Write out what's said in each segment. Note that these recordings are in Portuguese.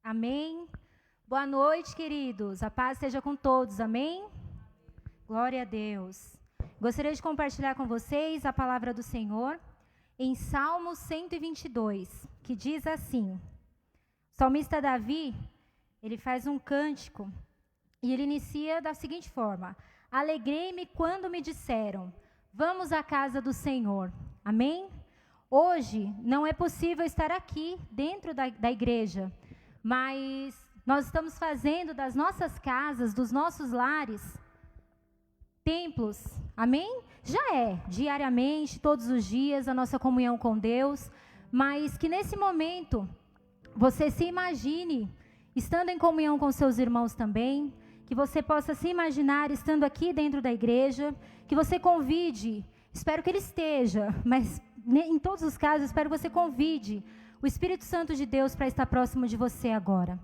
Amém? Boa noite, queridos. A paz seja com todos. Amém? Glória a Deus. Gostaria de compartilhar com vocês a palavra do Senhor em Salmo 122, que diz assim: o salmista Davi, ele faz um cântico e ele inicia da seguinte forma: alegrei-me quando me disseram, vamos à casa do Senhor. Amém? Hoje não é possível estar aqui dentro da igreja, mas nós estamos fazendo das nossas casas, dos nossos lares, templos. Amém? Já é diariamente, todos os dias, a nossa comunhão com Deus, mas que nesse momento você se imagine estando em comunhão com seus irmãos também, que você possa se imaginar estando aqui dentro da igreja, que você convide, espero que ele esteja, mas em todos os casos, espero que você convide o Espírito Santo de Deus para estar próximo de você agora.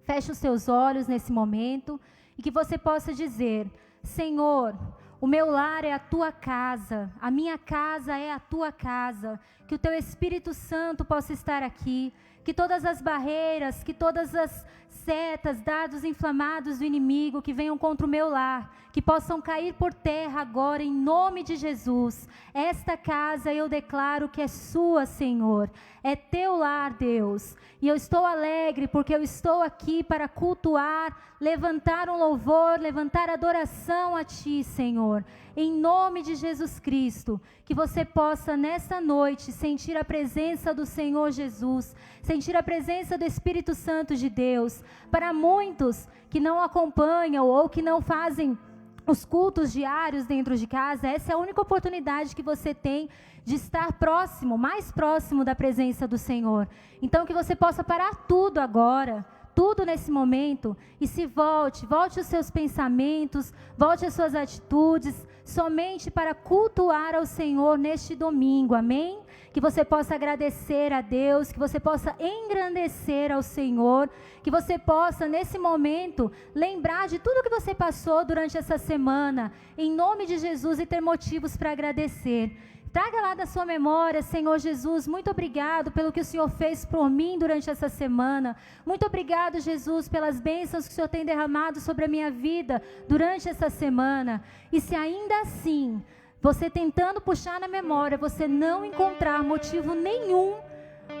Feche os seus olhos nesse momento e que você possa dizer: Senhor, o meu lar é a tua casa, a minha casa é a tua casa, que o teu Espírito Santo possa estar aqui, que todas as barreiras, que todas as setas, dardos inflamados do inimigo que venham contra o meu lar, que possam cair por terra agora em nome de Jesus. Esta casa eu declaro que é sua, Senhor, é teu lar, Deus, e eu estou alegre porque eu estou aqui para cultuar, levantar um louvor, levantar adoração a ti, Senhor, em nome de Jesus Cristo, que você possa nessa noite sentir a presença do Senhor Jesus, sentir a presença do Espírito Santo de Deus. Para muitos que não acompanham ou que não fazem os cultos diários dentro de casa, essa é a única oportunidade que você tem de estar próximo, mais próximo da presença do Senhor. Então que você possa parar tudo agora, tudo nesse momento, e se volte os seus pensamentos, volte as suas atitudes, somente para cultuar ao Senhor neste domingo, amém? Que você possa agradecer a Deus, que você possa engrandecer ao Senhor, que você possa nesse momento lembrar de tudo que você passou durante essa semana, em nome de Jesus, e ter motivos para agradecer. Traga lá da sua memória: Senhor Jesus, muito obrigado pelo que o Senhor fez por mim durante essa semana. Muito obrigado, Jesus, pelas bênçãos que o Senhor tem derramado sobre a minha vida durante essa semana. E se ainda assim, você tentando puxar na memória, você não encontrar motivo nenhum,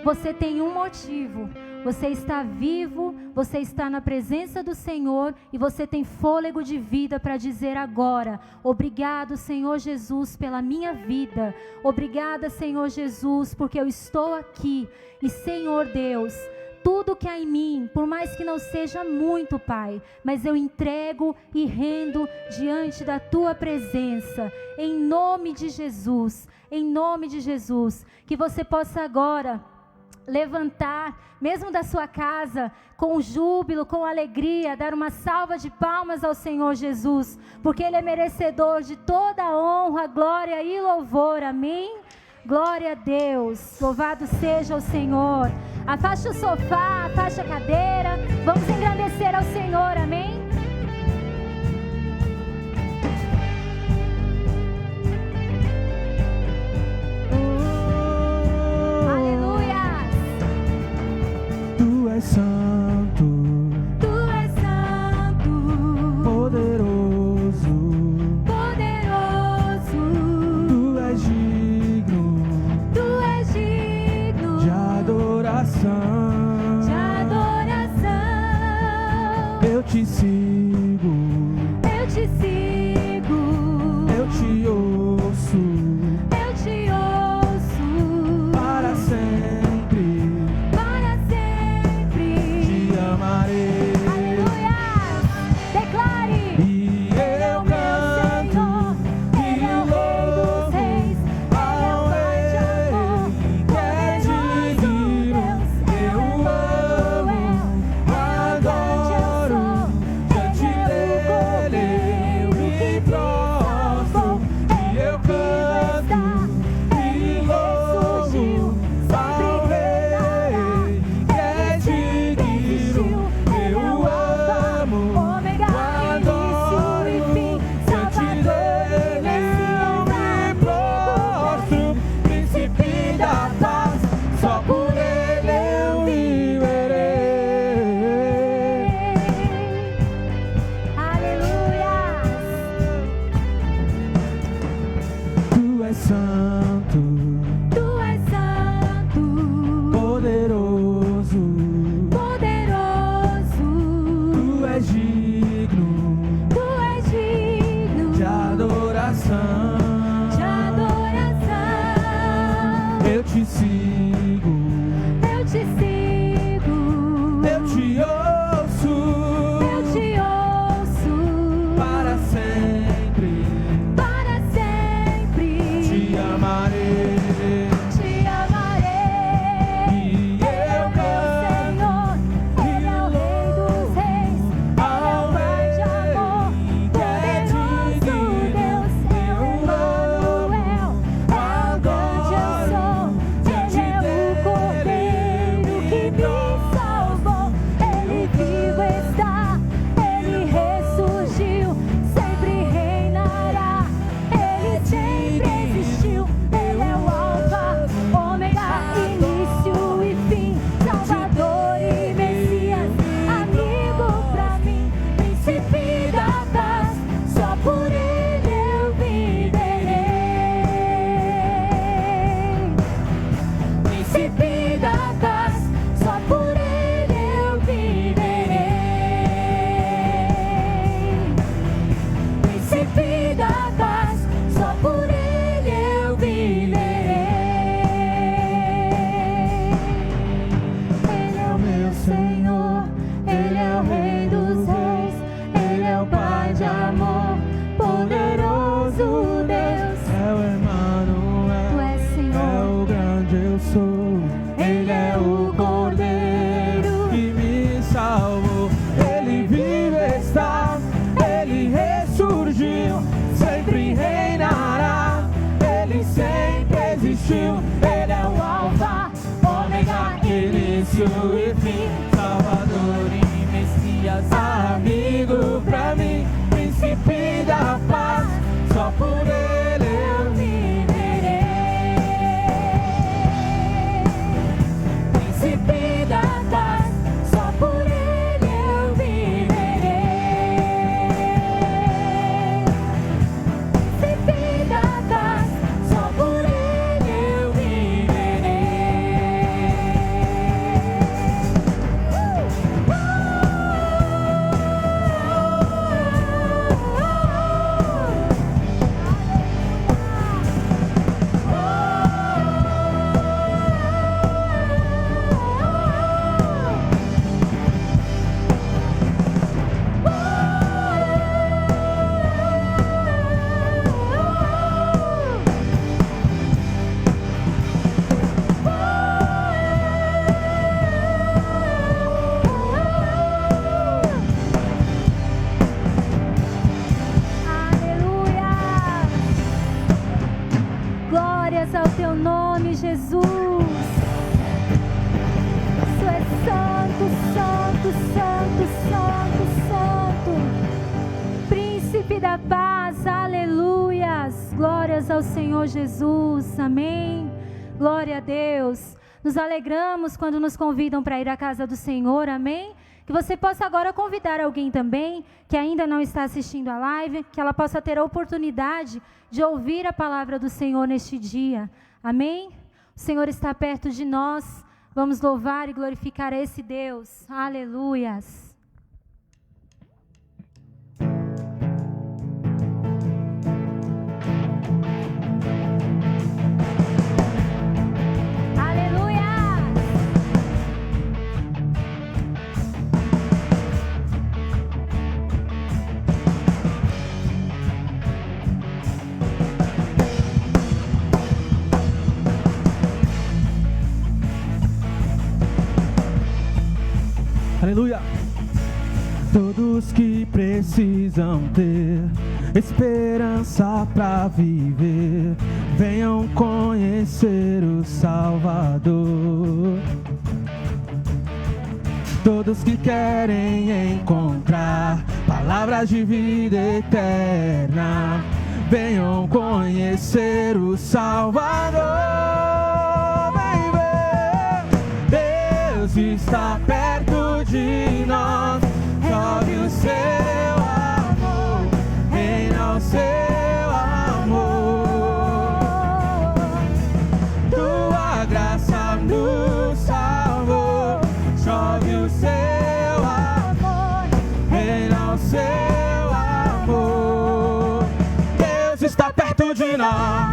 você tem um motivo. Você está vivo, você está na presença do Senhor e você tem fôlego de vida para dizer agora: obrigado, Senhor Jesus, pela minha vida. Obrigada, Senhor Jesus, porque eu estou aqui. E, Senhor Deus, tudo que há em mim, por mais que não seja muito, Pai, mas eu entrego e rendo diante da Tua presença, em nome de Jesus, que você possa agora levantar, mesmo da sua casa, com júbilo, com alegria, dar uma salva de palmas ao Senhor Jesus, porque Ele é merecedor de toda a honra, glória e louvor, amém? Glória a Deus, louvado seja o Senhor. Afaste o sofá, afaste a cadeira, vamos engrandecer ao Senhor, amém? Santo, Tu és santo, poderoso, poderoso, Tu és digno de adoração, eu te sigo, eu te sigo, eu te ouço, para sempre te amarei. aleluia, declare, E eu canto e louvo ao Rei que é digno. Eu amo, adoro diante dele. ressurgiu, sempre reinará. Ele sempre existiu, Ele é o Alfa, Ômega, início e fim, Salvador e Messias, amigo pra mim, príncipe da paz, só por Ele eu viverei. Príncipe da paz, só por Ele eu viverei. Príncipe da paz, só por Ele eu viverei. Glórias ao teu nome, Jesus. Tu és santo, santo, santo, santo, santo. Príncipe da paz, aleluias. Glórias ao Senhor Jesus, amém. Glória a Deus. Nos alegramos quando nos convidam para ir à casa do Senhor, amém. Que você possa agora convidar alguém também que ainda não está assistindo a live, que ela possa ter a oportunidade de ouvir a palavra do Senhor neste dia. Amém? O Senhor está perto de nós. Vamos louvar e glorificar esse Deus. Aleluias. Aleluia! Todos que precisam ter esperança para viver, venham conhecer o Salvador. Todos que querem encontrar palavras de vida eterna, venham conhecer o Salvador. Vem ver, Deus está perto de nós, chove o seu amor, reina o seu amor. Tua graça nos salvou, chove o seu amor, reina o seu amor. Deus está perto de nós.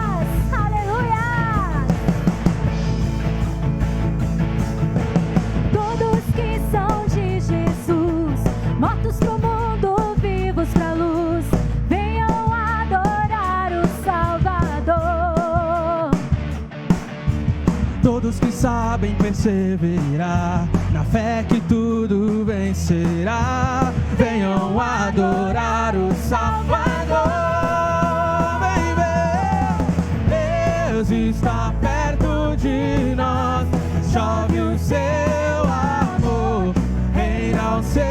Mortos pro mundo, vivos pra luz, venham adorar o Salvador. Todos que sabem perseverar, na fé que tudo vencerá, venham adorar o Salvador. Vem ver, Deus está perto de nós, chove o seu amor, reina o seu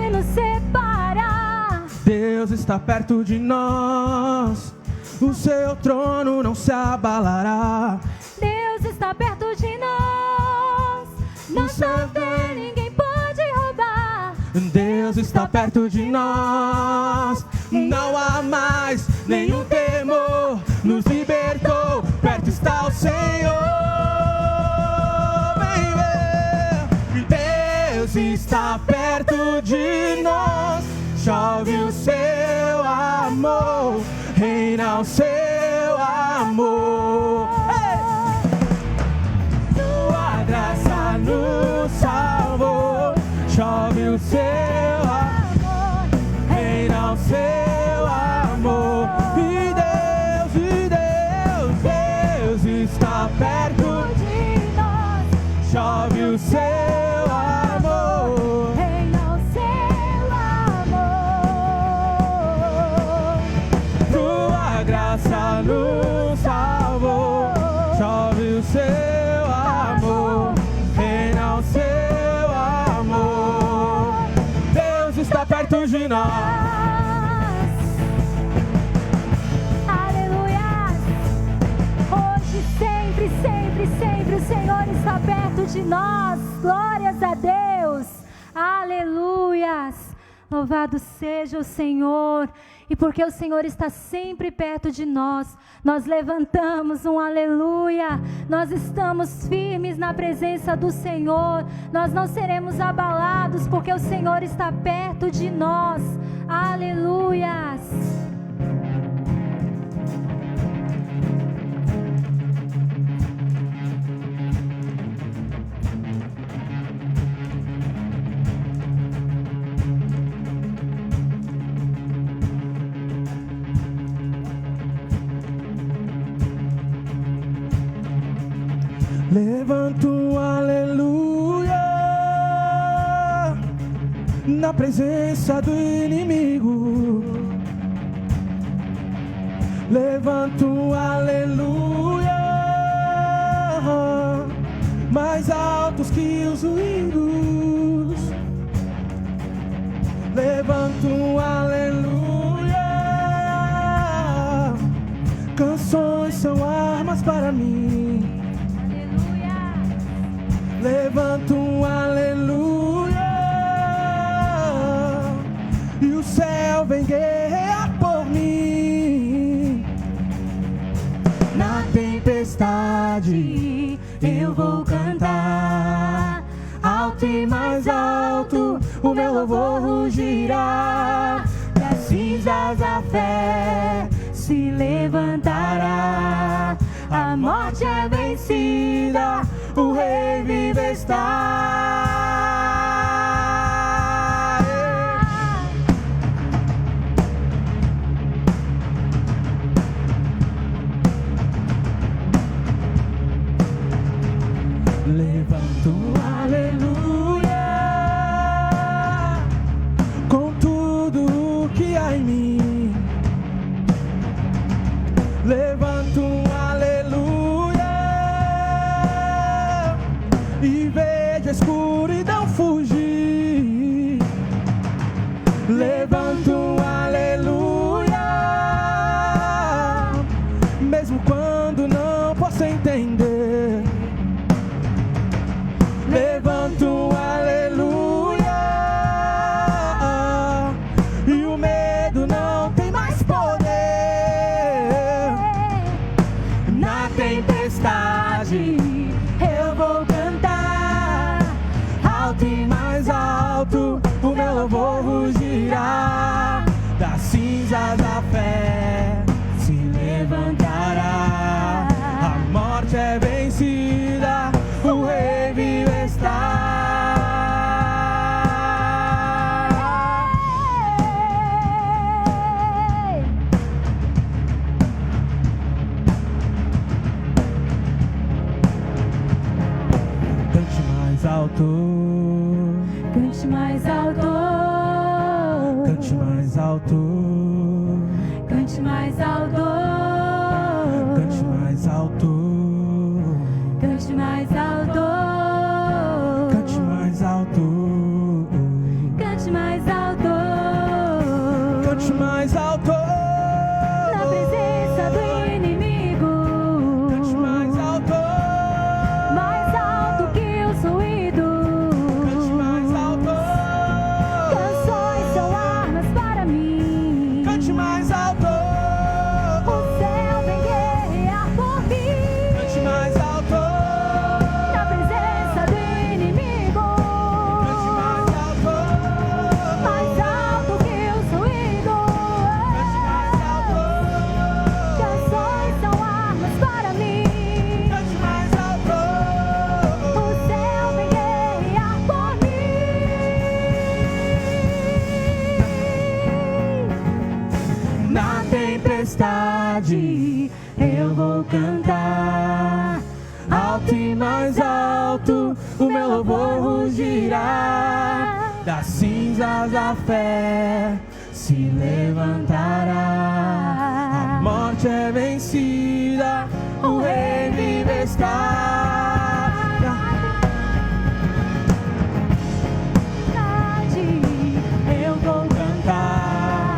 nos separar. Deus está perto de nós, o seu trono não se abalará. Deus está perto de nós, nossa fé ninguém pode roubar. Deus está perto de nós, não há mais nenhum temor, nos libertou, perto está o Senhor. Vem ver, Deus está perto de nós, chove o seu amor, reina o seu amor. Hey! o seu amor. Reina o seu amor. Tua graça nos salvou. Chove o seu amor. Reina o seu amor. Deus está perto de nós. Sempre o Senhor está perto de nós. Glórias a Deus. Aleluias. Louvado seja o Senhor. E porque o Senhor está sempre perto de nós, nós levantamos um aleluia. Nós estamos firmes na presença do Senhor. Nós não seremos abalados porque o Senhor está perto de nós. Aleluias. Levanto um aleluia na presença do inimigo. Levanto um aleluia mais altos que os ruídos. Levanto um aleluia. Canções são armas para mim. Levanto um aleluia e o céu vem guerrear por mim. Na tempestade eu vou cantar alto e mais alto, o meu louvor rugirá. Das cinzas a fé se levantará. A morte é vencida, o Rei vivo está. Levanto um aleluia com tudo que há em mim. Levanto um aleluia e vejo a escuridão fugir. Levanto um aleluia, mesmo quando não posso entender. Levanto um aleluia e o medo não tem mais poder. Na tempestade eu vou cantar alto e mais alto, o meu louvor rugirá. Das cinzas a fé se levantará. A morte é vencida, o Rei vivo está. Cante mais alto, Cante mais alto, cante mais alto, cante mais alto, cante mais alto, cante mais alto, cante mais alto, cante mais alto, cante mais alto. na presença do inimigo, Cante mais alto, mais alto que os ruídos. cante mais alto, Canções são armas para mim. cante mais alto, O céu vem guerrear por mim. cante mais alto, Na presença do inimigo, cante mais alto, mais alto que os ruídos. cante mais alto, Canções são armas para mim. cante mais alto. O céu vem guerrear por mim. Na tempestade eu vou cantar alto e mais alto. alto, o meu louvor rugirá. Das cinzas a fé se levantará. A morte é vencida, o Rei vive está. Eu vou cantar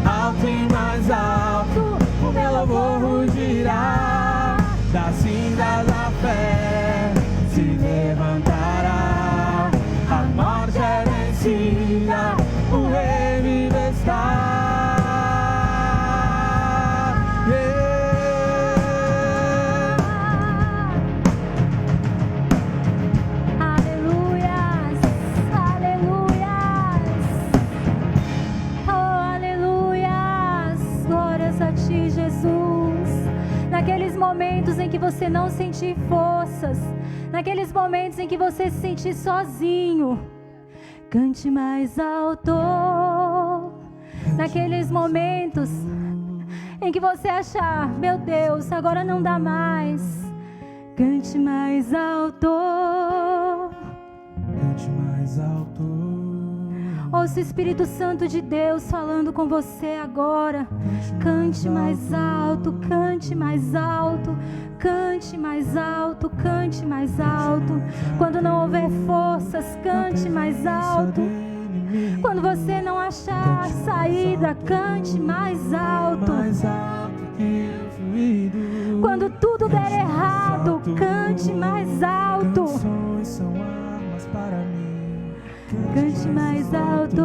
alto e mais alto, o meu louvor rugirá. Das cinzas a fé se levantará. A morte é vencida, o Rei vive está. Aleluias, aleluias, oh aleluias, glórias a ti, Jesus. Naqueles momentos em que você não sentir forças, naqueles momentos em que você se sentir sozinho, cante mais alto. Naqueles momentos em que você achar, meu Deus, agora não dá mais, cante mais alto. Cante mais alto. Ouça o Espírito Santo de Deus falando com você agora. Cante mais alto, cante mais alto, cante mais alto, cante mais alto. Quando não houver forças, cante mais alto. Quando você não achar saída, cante mais alto. Quando tudo der errado, cante mais alto. Cante mais alto.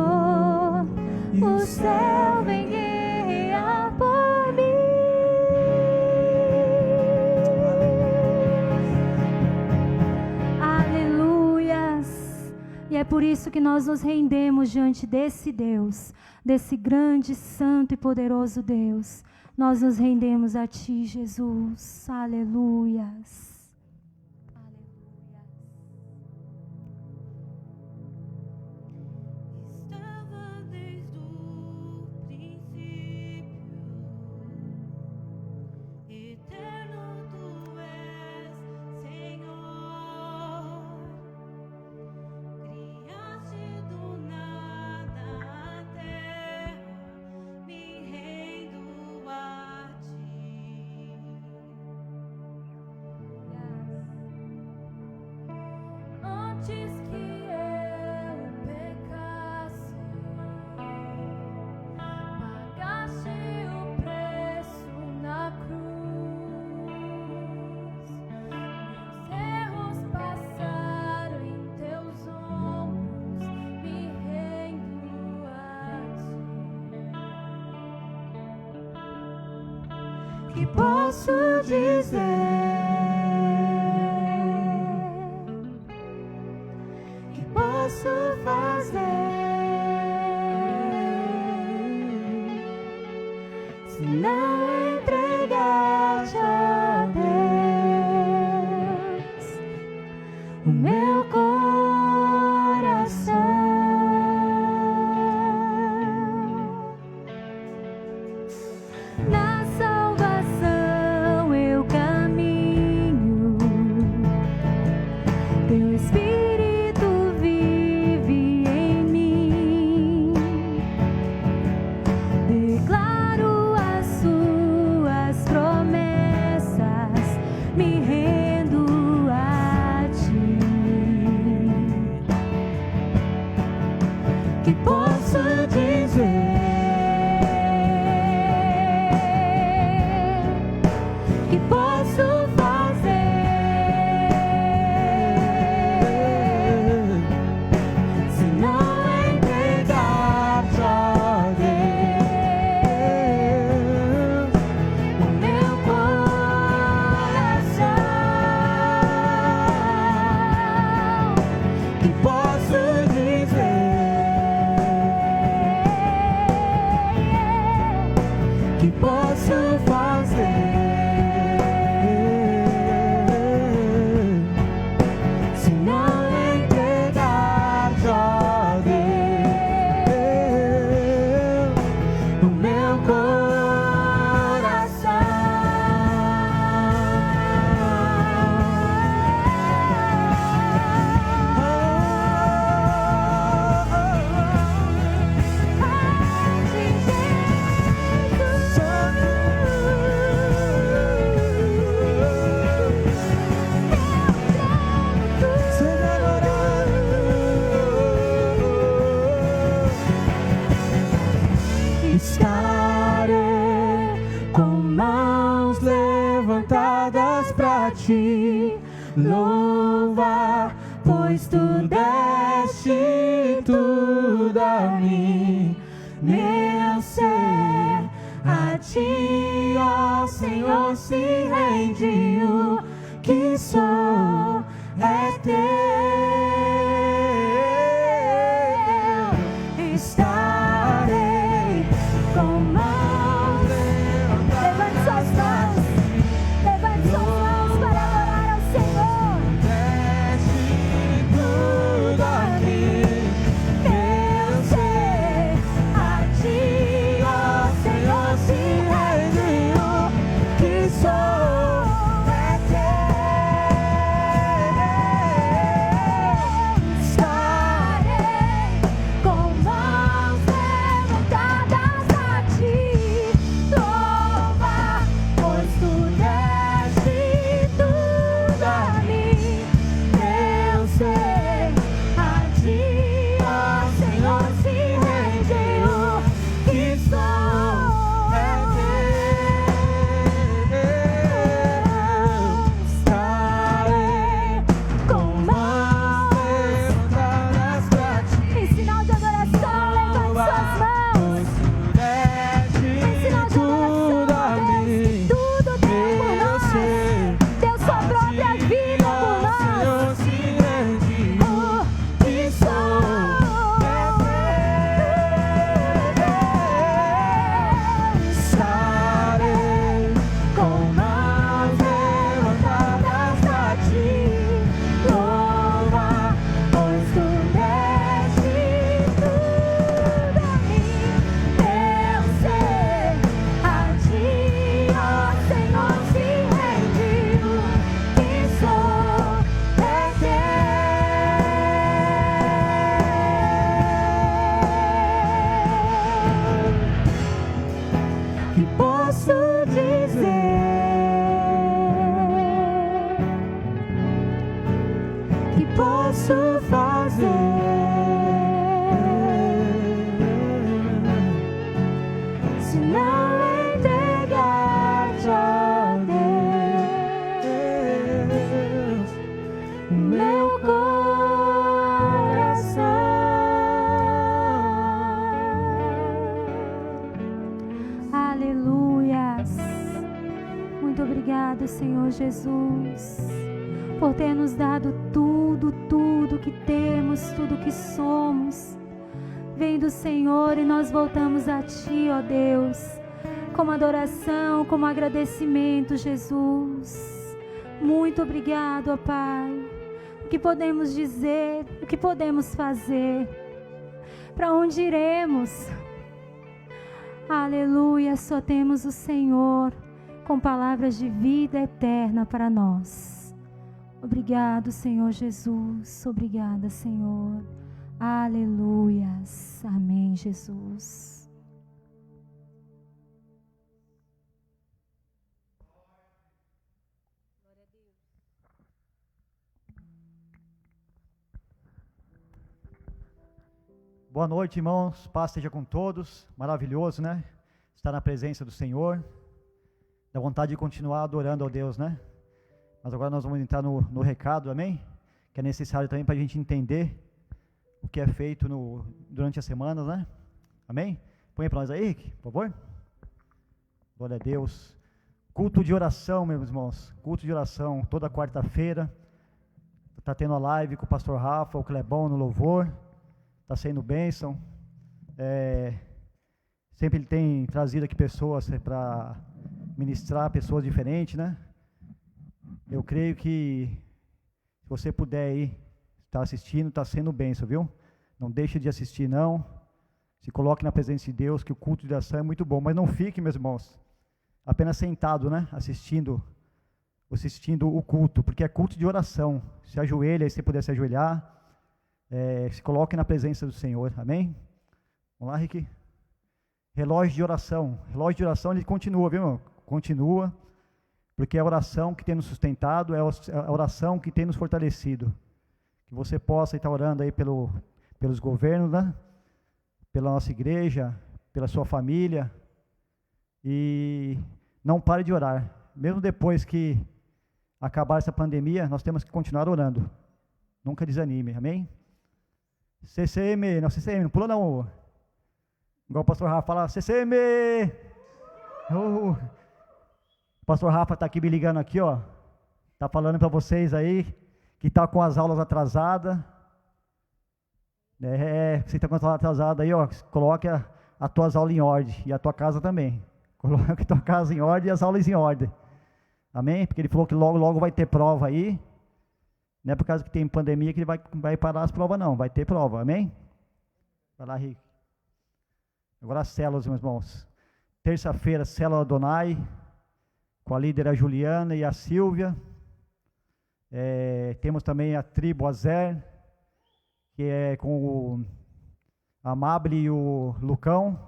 O céu vem guerrear por mim. Aleluias. E é por isso que nós nos rendemos diante desse Deus, desse grande, santo e poderoso Deus. Nós nos rendemos a Ti, Jesus. Aleluias. Que posso dizer, que posso fazer, se não entregar-te a Deus o meu coração? Na salvação eu caminho, Teu Espírito vive em mim. Declaro as Suas promessas, me rendo a Ti. Que posso dizer, que posso fazer, se não entregar-te a Deus o meu coração? Que posso dizer, que posso fazer, se não entregar-te a Deus o meu coração? ti louvar, pois tu deste tudo a mim, meu ser. A ti, ó Senhor, se rende o que sou, é teu. Estarei com mãos levantadas. Levante suas mãos, levante suas mãos para adorar ao Senhor. Deste tudo a mim, meu ser. A ti, ó Senhor, se rende o que sou, é teu. Estarei com mãos levantadas a ti, louvar, pois tu deste tudo a mim, meu ser. A ti, ó Senhor, se rende o que sou, é teu. Estarei com mãos levantadas pra ti. Em sinal de adoração, levante suas mãos. Em sinal de adoração, tudo deu por nós. Deu sua própria vida por nós. O que sou, é teu. Estarei com mãos levantadas pra ti, louvar, pois tu deste tudo a mim, meu ser. A ti, ó Senhor, se rende o que sou, é teu. Que posso dizer, que posso fazer, se não entregar-te, ó Deus, o meu coração. Aleluias. Muito obrigado, Senhor Jesus, por ter nos dado tudo que temos, tudo que somos. Vem do Senhor e nós voltamos a Ti, ó Deus, como adoração, como agradecimento, Jesus. Muito obrigado, ó Pai. O que podemos dizer, o que podemos fazer, para onde iremos? Aleluia, só temos o Senhor com palavras de vida eterna para nós. Obrigado, Senhor Jesus. Obrigada, Senhor. Aleluias. Amém, Jesus. Boa noite, irmãos. Paz seja com todos. Maravilhoso, né? Estar na presença do Senhor. Dá vontade de continuar adorando ao Deus, né? Mas agora nós vamos entrar no recado, amém? Que é necessário também para a gente entender o que é feito durante as semanas, né? Amém? Põe para nós aí, Rick, por favor. Glória a Deus. Culto de oração, meus irmãos. Culto de oração, toda quarta-feira. Está tendo a live com o pastor Rafa, o Clebão no louvor. Está sendo bênção. Sempre ele tem trazido aqui pessoas para ministrar, pessoas diferentes, né? Eu creio que, se você puder aí, estar assistindo, está sendo bênção, viu? Não deixe de assistir, não. Se coloque na presença de Deus, que o culto de oração é muito bom. Mas não fique, meus irmãos, apenas sentado, né? Assistindo o culto, porque é culto de oração. Se ajoelha, aí se puder se ajoelhar. Se coloque na presença do Senhor, amém? Vamos lá, Rick. Relógio de oração, ele continua, viu, irmão? Continua, porque é a oração que tem nos sustentado, é a oração que tem nos fortalecido. Que você possa estar orando aí pelos governos, né? Pela nossa igreja, pela sua família, e não pare de orar, mesmo depois que acabar essa pandemia, nós temos que continuar orando. Nunca desanime, amém? CCM, não pula não. Igual o pastor Rafa fala, CCM! O pastor Rafa está aqui me ligando aqui, ó. Está falando para vocês aí que está com as aulas atrasadas. Você está com as aulas atrasadas aí, ó. Coloque as tuas aulas em ordem e a tua casa também. Coloque a tua casa em ordem e as aulas em ordem. Amém? Porque ele falou que logo, logo vai ter prova aí. Não é por causa que tem pandemia que ele vai parar as provas, não. Vai ter prova, amém? Vai lá, Rick. Agora as células, meus irmãos. Terça-feira, célula Adonai, com a líder a Juliana e a Silvia. Temos também a tribo Azer, que é com o Amable e o Lucão.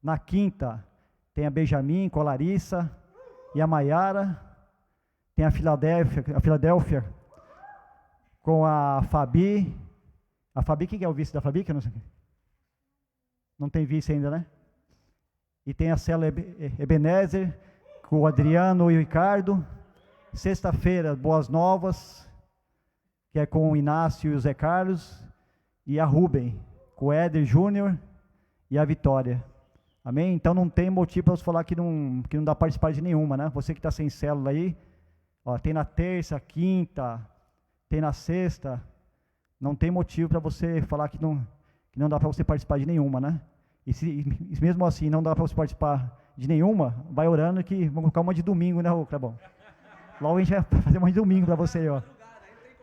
Na quinta, tem a Benjamin com a Larissa e a Maiara. Tem a Filadélfia com a Fabi. A Fabi, quem é o vice da Fabi? Que eu não sei. Não tem vice ainda, né? E tem a célula Ebenezer, com o Adriano e o Ricardo. Sexta-feira, Boas Novas, que é com o Inácio e o Zé Carlos. E a Rubem, com o Éder Júnior e a Vitória. Amém? Então não tem motivo para você falar que não dá para participar de nenhuma, né? Você que está sem célula aí, ó, tem na terça, quinta, tem na sexta. Não tem motivo para você falar que não dá para você participar de nenhuma, né? E se mesmo assim não dá para você participar de nenhuma, vai orando que vamos colocar uma de domingo, né, Clebão? Logo a gente vai fazer uma de domingo para você aí, ó.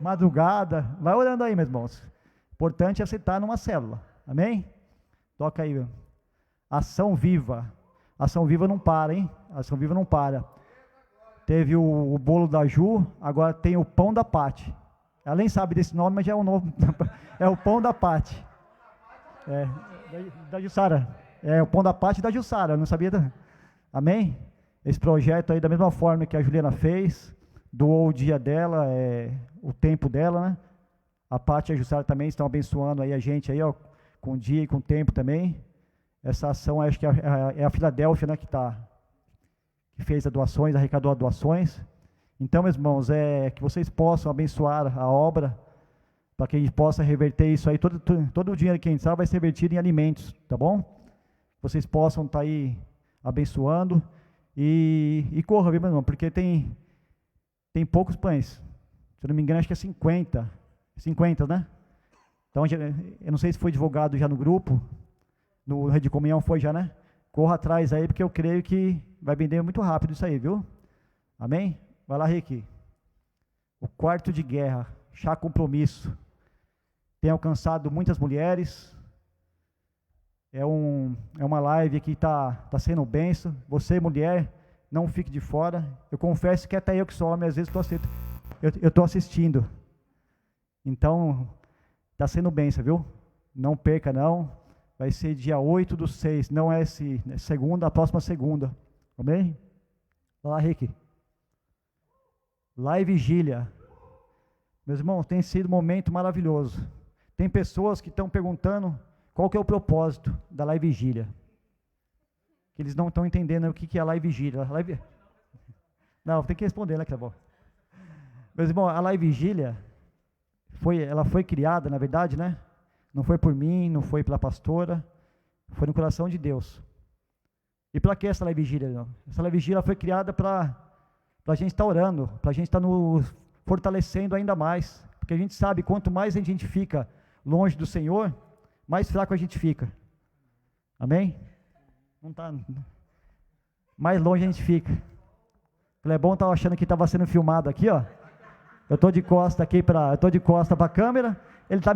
Madrugada, vai orando aí, meus irmãos. Importante é você estar numa célula, amém? Toca aí, meu. Ação Viva. Ação Viva não para, hein? Ação Viva não para. Teve o bolo da Ju, agora tem o pão da Pati. Ela nem sabe desse nome, mas já é o novo. É o pão da Pati. Da Jussara. É o pão da Pati da Jussara, não sabia? Amém? Esse projeto aí, da mesma forma que a Juliana fez, doou o dia dela, o tempo dela, né? A Pati e a Jussara também estão abençoando aí a gente aí, ó, com o dia e com o tempo também. Essa ação, acho que é a Filadélfia, né, que fez as doações, arrecadou as doações. Então, meus irmãos, que vocês possam abençoar a obra, para que a gente possa reverter isso aí, todo o dinheiro que entrar vai ser revertido em alimentos, tá bom? Vocês possam estar aí abençoando e corra, viu, meu irmão, porque tem poucos pães. Se eu não me engano, acho que é 50, né? Então, eu não sei se foi divulgado já no grupo, no Rede de Comunhão foi já, né? Corra atrás aí, porque eu creio que vai vender muito rápido isso aí, viu? Amém? Vai lá, Rick. O quarto de guerra, chá compromisso. Tem alcançado muitas mulheres. É uma live que está sendo benção. Você, mulher, não fique de fora. Eu confesso que até eu que sou homem, às vezes eu estou assistindo. Então, está sendo benção, viu? Não perca, não. Vai ser dia 8/6, não é segunda, a próxima segunda. Amém? Vai lá, Rick. Lá e vigília. Meus irmãos, tem sido um momento maravilhoso. Tem pessoas que estão perguntando qual que é o propósito da live vigília. Que eles não estão entendendo o que é a live vigília. Não, tem que responder, né, Clebão? Meus irmãos, a live vigília, ela foi criada, na verdade, né? Não foi por mim, não foi pela pastora, foi no coração de Deus. E para que essa live vigília? Não? Essa live vigília foi criada para a gente estar orando, para a gente estar nos fortalecendo ainda mais, porque a gente sabe, quanto mais a gente fica longe do Senhor, mais fraco a gente fica. Amém? Não tá, mais longe a gente fica. O Clebão estava achando que estava sendo filmado aqui, ó. Eu estou de costa para a câmera, ele está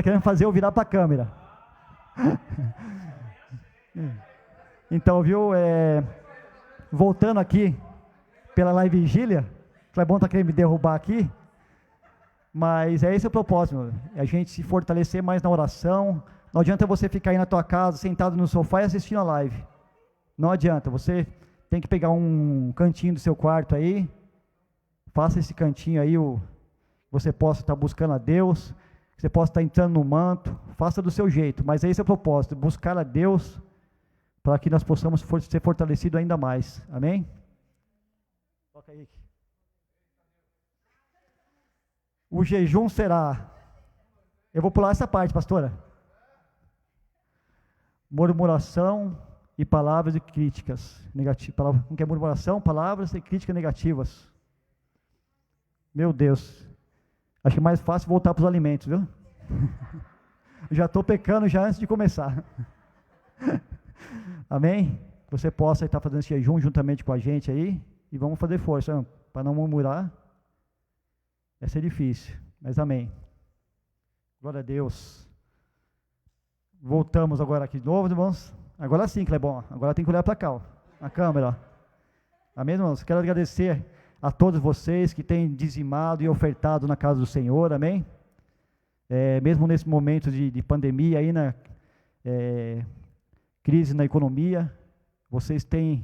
querendo fazer eu virar para a câmera. Então, viu, voltando aqui pela live vigília, o Clebão está querendo me derrubar aqui, mas esse o propósito, é a gente se fortalecer mais na oração. Não adianta você ficar aí na tua casa, sentado no sofá e assistindo a live. Não adianta, você tem que pegar um cantinho do seu quarto aí, faça esse cantinho aí, você possa estar buscando a Deus, você possa estar entrando no manto, faça do seu jeito, mas esse é o propósito, buscar a Deus, para que nós possamos ser fortalecidos ainda mais, amém? Toca aí. O jejum será... Eu vou pular essa parte, pastora. Murmuração e palavras e críticas negativas. Não quer murmuração, palavras e críticas negativas. Meu Deus. Acho que é mais fácil voltar para os alimentos, viu? Eu já estou pecando já antes de começar. Amém? Que você possa estar fazendo esse jejum juntamente com a gente aí. E vamos fazer força para não murmurar. Vai ser difícil, mas amém. Glória a Deus. Voltamos agora aqui de novo, irmãos. Agora sim, Clebão. Agora tem que olhar para cá, ó, a câmera. Ó. Amém, irmãos? Quero agradecer a todos vocês que têm dizimado e ofertado na casa do Senhor, amém? Mesmo nesse momento de pandemia, aí na crise na economia, vocês têm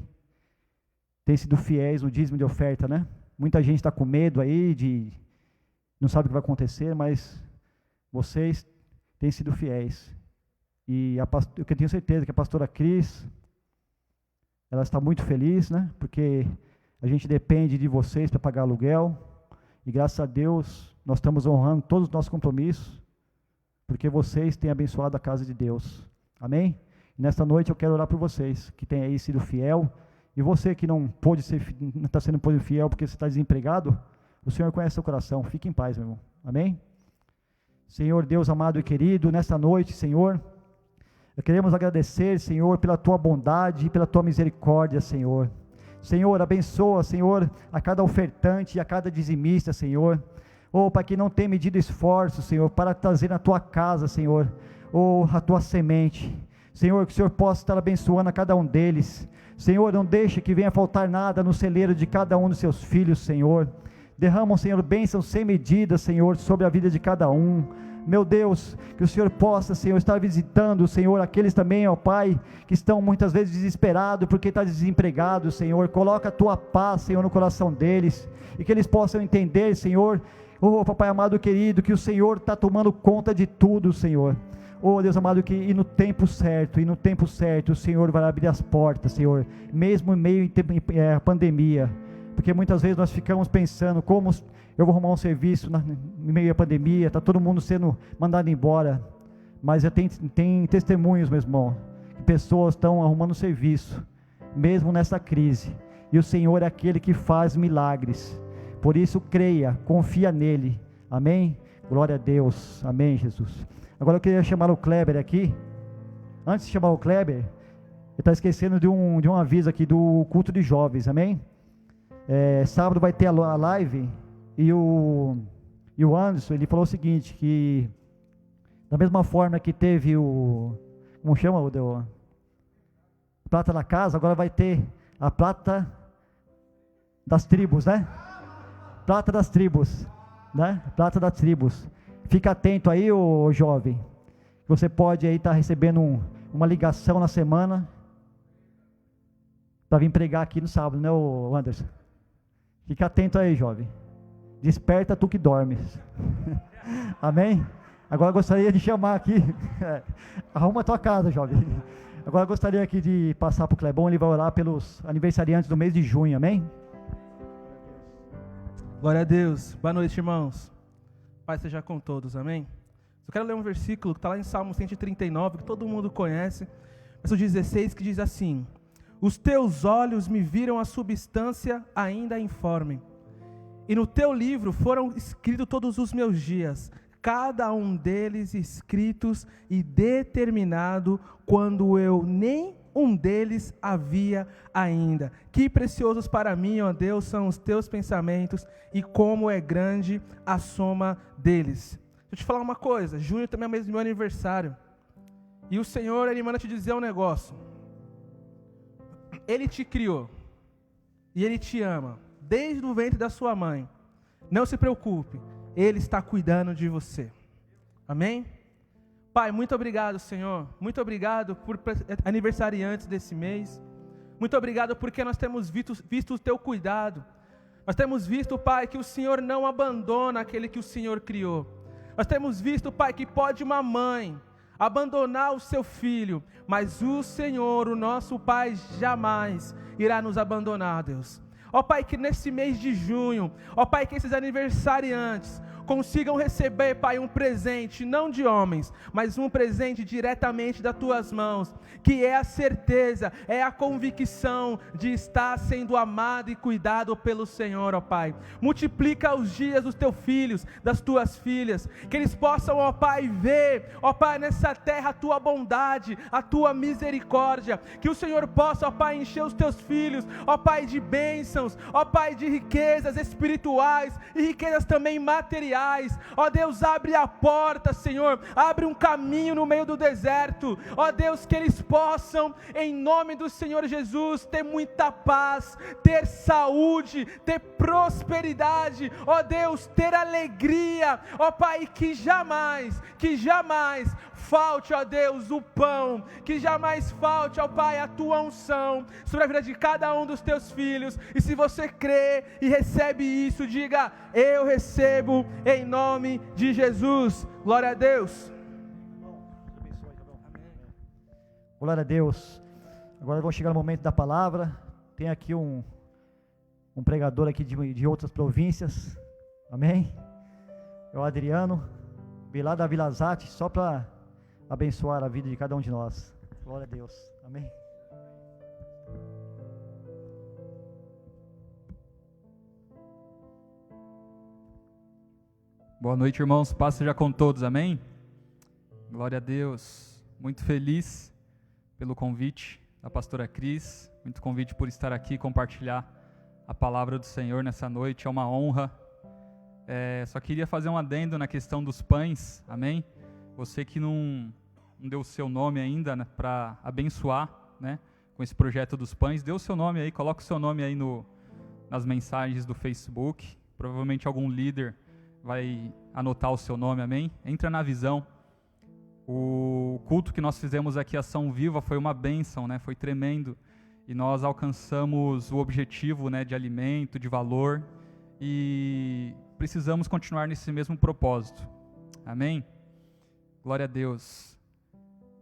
sido fiéis no dízimo de oferta, né? Muita gente está com medo aí, não sabe o que vai acontecer, mas vocês têm sido fiéis. E eu tenho certeza que a pastora Cris, ela está muito feliz, né? Porque a gente depende de vocês para pagar aluguel. E graças a Deus, nós estamos honrando todos os nossos compromissos, porque vocês têm abençoado a casa de Deus. Amém? E nesta noite eu quero orar por vocês, que têm aí sido fiel. E você que não está sendo fiel porque você está desempregado, o Senhor conhece seu coração. Fique em paz, meu irmão. Amém? Senhor Deus amado e querido, nesta noite, Senhor, queremos agradecer, Senhor, pela Tua bondade e pela Tua misericórdia, Senhor. Senhor, abençoa, Senhor, a cada ofertante e a cada dizimista, Senhor. Pai, que não tem medido esforço, Senhor, para trazer na Tua casa, Senhor, a Tua semente. Senhor, que o Senhor possa estar abençoando a cada um deles. Senhor, não deixe que venha faltar nada no celeiro de cada um dos Seus filhos, Senhor. Derrama, Senhor, bênçãos sem medida, Senhor, sobre a vida de cada um. Meu Deus, que o Senhor possa, Senhor, estar visitando, Senhor, aqueles também, ó Pai, que estão muitas vezes desesperados porque estão desempregados, Senhor. Coloca a Tua paz, Senhor, no coração deles, e que eles possam entender, Senhor, Papai amado querido, que o Senhor está tomando conta de tudo, Senhor. Deus amado, e no tempo certo, o Senhor vai abrir as portas, Senhor, mesmo em meio à pandemia, porque muitas vezes nós ficamos pensando, como eu vou arrumar um serviço em meio à pandemia, está todo mundo sendo mandado embora, mas tem testemunhos, meu irmão, que pessoas estão arrumando serviço, mesmo nessa crise, e o Senhor é aquele que faz milagres. Por isso creia, confia nele, amém? Glória a Deus, amém, Jesus. Agora eu queria chamar o Kleber aqui. Antes de chamar o Kleber, ele está esquecendo de um aviso aqui do culto de jovens, amém? Sábado vai ter a live, e o Anderson, ele falou o seguinte, que da mesma forma que teve como chama o Prata da Casa, agora vai ter a Prata das Tribos, né? Prata das Tribos, né? Prata das Tribos. Fica atento aí, ô jovem. Você pode aí estar recebendo uma ligação na semana para vir pregar aqui no sábado, né, ô Anderson? Fica atento aí, jovem. Desperta tu que dormes. Amém? Agora eu gostaria de chamar aqui. Arruma a tua casa, jovem. Agora eu gostaria aqui de passar para o Clebão, ele vai orar pelos aniversariantes do mês de junho, amém? Glória a Deus. Boa noite, irmãos. Paz seja com todos, amém? Eu quero ler um versículo que está lá em Salmo 139, que todo mundo conhece, verso 16, que diz assim: os teus olhos me viram a substância ainda informe, e no teu livro foram escritos todos os meus dias, cada um deles escritos e determinado, quando eu nem um deles havia ainda. Que preciosos para mim, ó Deus, são os teus pensamentos, e como é grande a soma deles. Deixa eu te falar uma coisa, junho também é o mês do meu aniversário, e o Senhor, Ele manda te dizer um negócio. Ele te criou, e Ele te ama, desde o ventre da sua mãe. Não se preocupe, Ele está cuidando de você. Amém? Pai, muito obrigado, Senhor. Muito obrigado por aniversariantes desse mês. Muito obrigado porque nós temos visto o teu cuidado. Nós temos visto, Pai, que o Senhor não abandona aquele que o Senhor criou. Nós temos visto, Pai, que pode uma mãe abandonar o seu filho, mas o Senhor, o nosso Pai, jamais irá nos abandonar, Deus. Ó Pai, que nesse mês de junho, ó Pai, que esses aniversariantes consigam receber, Pai, um presente, não de homens, mas um presente diretamente das Tuas mãos, que é a certeza, é a convicção de estar sendo amado e cuidado pelo Senhor, ó Pai. Multiplica os dias dos Teus filhos, das Tuas filhas, que eles possam, ó Pai, ver, ó Pai, nessa terra a Tua bondade, a Tua misericórdia, que o Senhor possa, ó Pai, encher os Teus filhos, ó Pai, de bênçãos, ó Pai, de riquezas espirituais e riquezas também materiais. Ó Deus, abre a porta, Senhor, abre um caminho no meio do deserto, ó Deus, que eles possam, em nome do Senhor Jesus, ter muita paz, ter saúde, ter prosperidade, ó Deus, ter alegria, ó Pai, que jamais falte, ó Deus, o pão, que jamais falte, ó Pai, a Tua unção sobre a vida de cada um dos Teus filhos. E se você crê e recebe isso, diga: eu recebo em nome de Jesus. Glória a Deus. Glória a Deus. Agora vamos chegar no momento da palavra. Tem aqui um pregador aqui de outras províncias. Amém? É o Adriano, veio lá da Vila Zate, só para abençoar a vida de cada um de nós. Glória a Deus. Amém? Boa noite, irmãos. Paz seja com todos. Amém? Glória a Deus. Muito feliz pelo convite da pastora Cris. Muito convite por estar aqui e compartilhar a palavra do Senhor nessa noite. É uma honra. Só queria fazer um adendo na questão dos pães. Amém? Você que não deu o seu nome ainda, né, para abençoar, né, com esse projeto dos pães, dê o seu nome aí, coloca o seu nome aí nas mensagens do Facebook. Provavelmente algum líder vai anotar o seu nome, amém? Entra na visão. O culto que nós fizemos aqui, Ação Viva, foi uma bênção, né? Foi tremendo. E nós alcançamos o objetivo, né, de alimento, de valor. E precisamos continuar nesse mesmo propósito. Amém? Glória a Deus.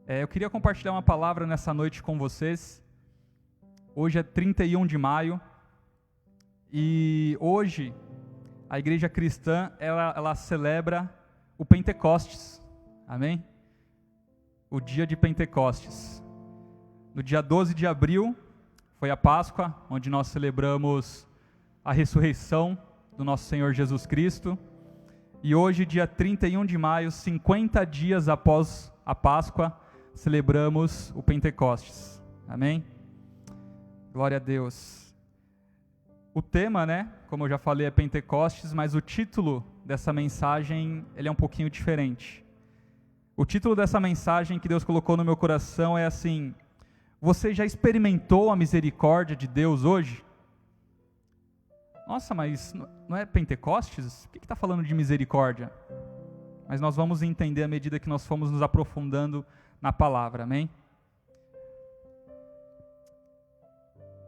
Eu queria compartilhar uma palavra nessa noite com vocês. Hoje é 31 de maio. E hoje a igreja cristã, ela celebra o Pentecostes. Amém? O dia de Pentecostes. No dia 12 de abril, foi a Páscoa, onde nós celebramos a ressurreição do nosso Senhor Jesus Cristo. E hoje, dia 31 de maio, 50 dias após a Páscoa, celebramos o Pentecostes. Amém? Glória a Deus. O tema, né, como eu já falei, é Pentecostes, mas o título dessa mensagem, ele é um pouquinho diferente. O título dessa mensagem que Deus colocou no meu coração é assim: você já experimentou a misericórdia de Deus hoje? Nossa, mas não é Pentecostes? Por que está falando de misericórdia? Mas nós vamos entender à medida que nós formos nos aprofundando na palavra, amém?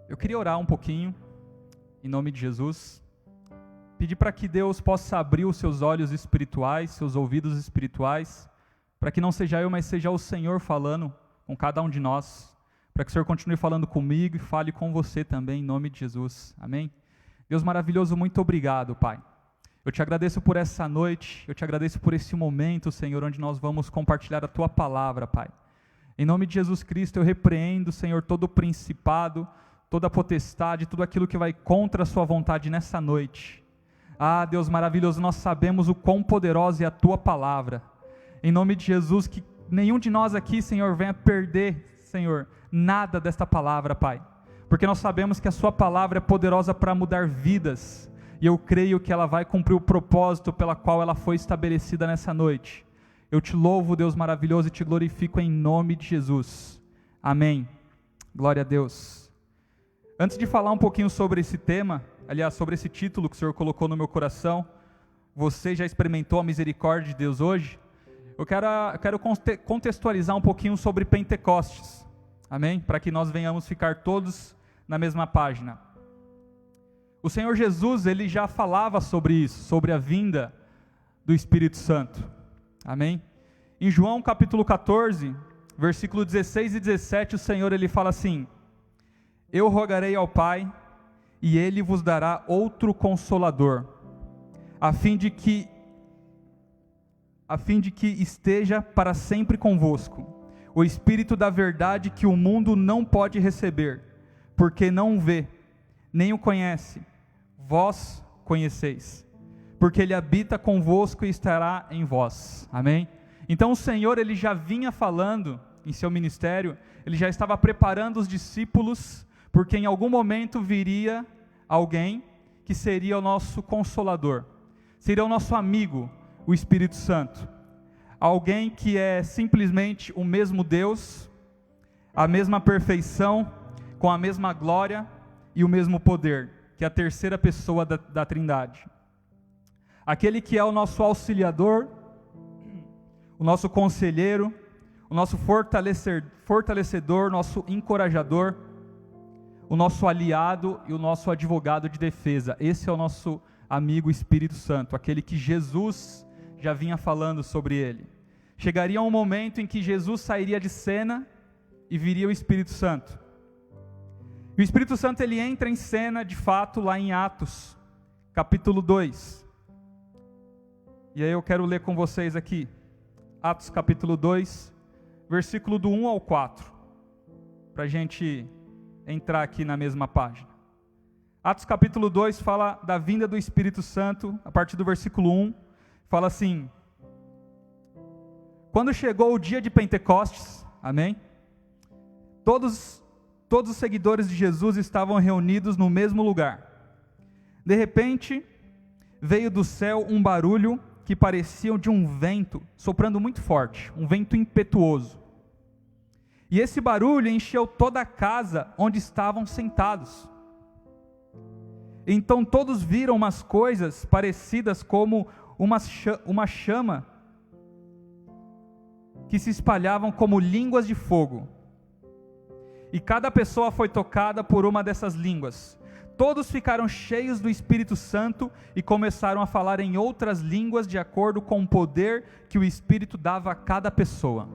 Eu queria orar um pouquinho, em nome de Jesus, pedir para que Deus possa abrir os seus olhos espirituais, seus ouvidos espirituais, para que não seja eu, mas seja o Senhor falando com cada um de nós, para que o Senhor continue falando comigo e fale com você também, em nome de Jesus, amém? Deus maravilhoso, muito obrigado, Pai. Eu te agradeço por essa noite, eu te agradeço por esse momento, Senhor, onde nós vamos compartilhar a Tua palavra, Pai. Em nome de Jesus Cristo, eu repreendo, Senhor, todo o principado, toda a potestade, tudo aquilo que vai contra a Sua vontade nessa noite. Ah, Deus maravilhoso, nós sabemos o quão poderosa é a Tua palavra. Em nome de Jesus, que nenhum de nós aqui, Senhor, venha perder, Senhor, nada desta palavra, Pai. Porque nós sabemos que a Sua palavra é poderosa para mudar vidas. E eu creio que ela vai cumprir o propósito pela qual ela foi estabelecida nessa noite. Eu te louvo, Deus maravilhoso, e te glorifico em nome de Jesus. Amém. Glória a Deus. Antes de falar um pouquinho sobre esse tema, aliás, sobre esse título que o Senhor colocou no meu coração, você já experimentou a misericórdia de Deus hoje? Eu quero contextualizar um pouquinho sobre Pentecostes. Amém? Para que nós venhamos ficar todos na mesma página. O Senhor Jesus, ele já falava sobre isso, sobre a vinda do Espírito Santo. Amém? Em João capítulo 14, versículo 16 e 17, o Senhor, ele fala assim: eu rogarei ao Pai, e Ele vos dará outro Consolador, a fim de que a fim de que esteja para sempre convosco o Espírito da verdade que o mundo não pode receber, porque não o vê, nem o conhece. Vós conheceis, porque Ele habita convosco e estará em vós. Amém? Então o Senhor, Ele já vinha falando em seu ministério, Ele já estava preparando os discípulos, porque em algum momento viria alguém que seria o nosso consolador, seria o nosso amigo, o Espírito Santo. Alguém que é simplesmente o mesmo Deus, a mesma perfeição, com a mesma glória e o mesmo poder, que é a terceira pessoa da Trindade. Aquele que é o nosso auxiliador, o nosso conselheiro, o nosso fortalecedor, nosso encorajador, o nosso aliado e o nosso advogado de defesa. Esse é o nosso amigo Espírito Santo, aquele que Jesus já vinha falando sobre ele. Chegaria um momento em que Jesus sairia de cena e viria o Espírito Santo. E o Espírito Santo, ele entra em cena de fato lá em Atos, capítulo 2. E aí eu quero ler com vocês aqui, Atos capítulo 2, versículo do 1 ao 4, para a gente entrar aqui na mesma página. Atos capítulo 2 fala da vinda do Espírito Santo, a partir do versículo 1, fala assim: quando chegou o dia de Pentecostes, amém? Todos os seguidores de Jesus estavam reunidos no mesmo lugar. De repente, veio do céu um barulho que parecia de um vento soprando muito forte, um vento impetuoso. E esse barulho encheu toda a casa onde estavam sentados. Então todos viram umas coisas parecidas como uma chama que se espalhavam como línguas de fogo. E cada pessoa foi tocada por uma dessas línguas. Todos ficaram cheios do Espírito Santo e começaram a falar em outras línguas de acordo com o poder que o Espírito dava a cada pessoa.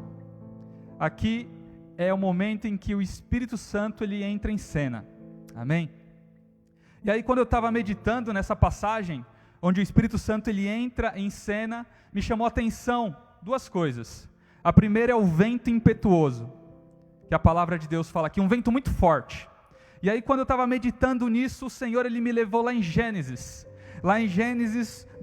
Aqui é o momento em que o Espírito Santo ele entra em cena. Amém? E aí quando eu estava meditando nessa passagem, onde o Espírito Santo ele entra em cena, me chamou a atenção duas coisas. A primeira é o vento impetuoso, que a palavra de Deus fala aqui, um vento muito forte. E aí quando eu estava meditando nisso, o Senhor ele me levou lá em Gênesis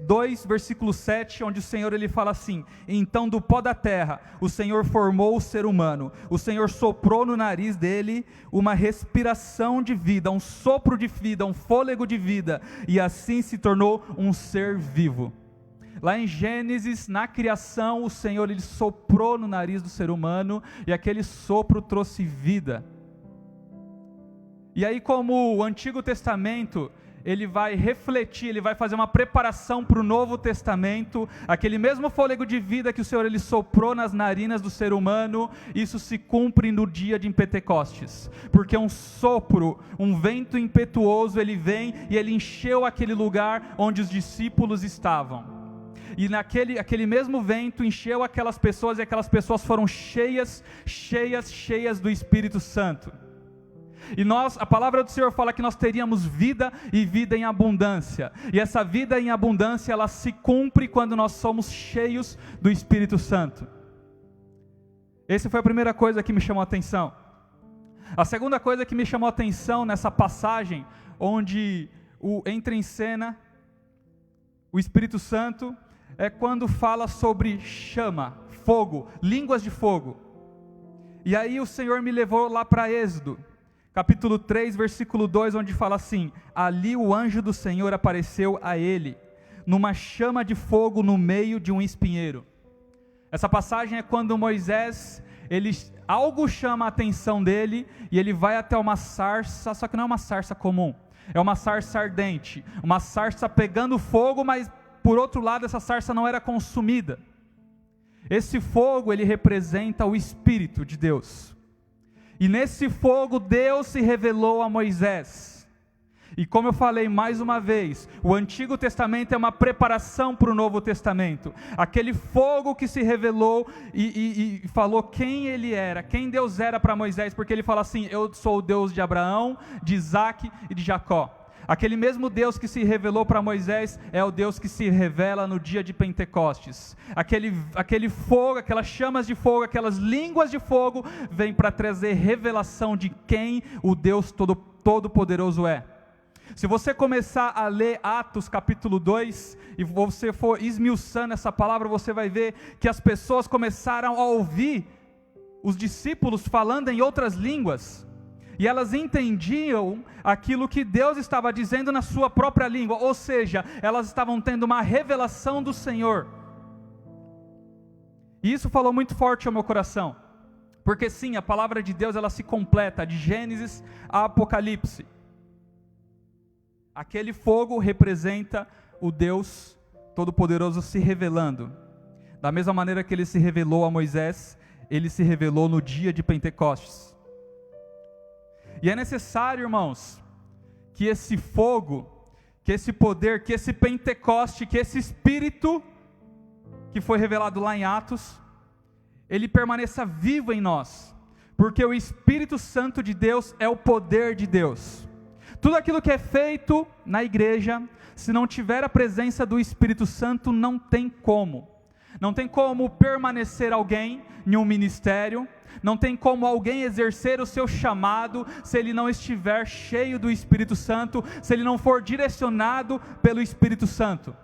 2, versículo 7, onde o Senhor ele fala assim: então do pó da terra o Senhor formou o ser humano, o Senhor soprou no nariz dele uma respiração de vida, um sopro de vida, um fôlego de vida, e assim se tornou um ser vivo. Lá em Gênesis, na criação, o Senhor ele soprou no nariz do ser humano, e aquele sopro trouxe vida. E aí como o Antigo Testamento, ele vai refletir, ele vai fazer uma preparação para o Novo Testamento, aquele mesmo fôlego de vida que o Senhor ele soprou nas narinas do ser humano, isso se cumpre no dia de Pentecostes, porque um sopro, um vento impetuoso, ele vem e ele encheu aquele lugar onde os discípulos estavam. E aquele mesmo vento encheu aquelas pessoas, e aquelas pessoas foram cheias do Espírito Santo. E a palavra do Senhor fala que nós teríamos vida e vida em abundância. E essa vida em abundância, ela se cumpre quando nós somos cheios do Espírito Santo. Essa foi a primeira coisa que me chamou a atenção. A segunda coisa que me chamou a atenção nessa passagem, onde entra em cena o Espírito Santo, é quando fala sobre chama, fogo, línguas de fogo. E aí o Senhor me levou lá para Êxodo, capítulo 3, versículo 2, onde fala assim: ali o anjo do Senhor apareceu a ele, numa chama de fogo no meio de um espinheiro. Essa passagem é quando Moisés, algo chama a atenção dele, e ele vai até uma sarça, só que não é uma sarça comum, é uma sarça ardente, uma sarça pegando fogo, mas por outro lado essa sarça não era consumida. Esse fogo ele representa o Espírito de Deus. E nesse fogo Deus se revelou a Moisés. E como eu falei mais uma vez, o Antigo Testamento é uma preparação para o Novo Testamento. Aquele fogo que se revelou e falou quem ele era, quem Deus era para Moisés, porque ele fala assim: eu sou o Deus de Abraão, de Isaac e de Jacó. Aquele mesmo Deus que se revelou para Moisés é o Deus que se revela no dia de Pentecostes. Aquele fogo, aquelas chamas de fogo, aquelas línguas de fogo, vem para trazer revelação de quem o Deus Todo-Poderoso é. Se você começar a ler Atos capítulo 2, e você for esmiuçando essa palavra, você vai ver que as pessoas começaram a ouvir os discípulos falando em outras línguas, e elas entendiam aquilo que Deus estava dizendo na sua própria língua, ou seja, elas estavam tendo uma revelação do Senhor. E isso falou muito forte ao meu coração, porque sim, a palavra de Deus ela se completa, de Gênesis a Apocalipse. Aquele fogo representa o Deus Todo-Poderoso se revelando. Da mesma maneira que ele se revelou a Moisés, ele se revelou no dia de Pentecostes. E é necessário, irmãos, que esse fogo, que esse poder, que esse Pentecoste, que esse Espírito que foi revelado lá em Atos, ele permaneça vivo em nós, porque o Espírito Santo de Deus é o poder de Deus. Tudo aquilo que é feito na igreja, se não tiver a presença do Espírito Santo, não tem como. Não tem como permanecer alguém em um ministério, não tem como alguém exercer o seu chamado, se ele não estiver cheio do Espírito Santo, se ele não for direcionado pelo Espírito Santo.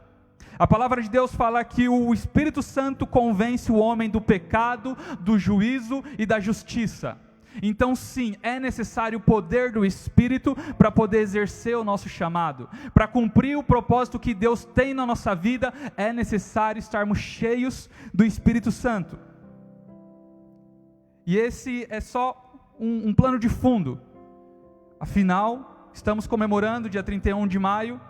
A palavra de Deus fala que o Espírito Santo convence o homem do pecado, do juízo e da justiça. Então sim, é necessário o poder do Espírito para poder exercer o nosso chamado. Para cumprir o propósito que Deus tem na nossa vida, é necessário estarmos cheios do Espírito Santo. E esse é só um plano de fundo. Afinal, estamos comemorando, dia 31 de maio,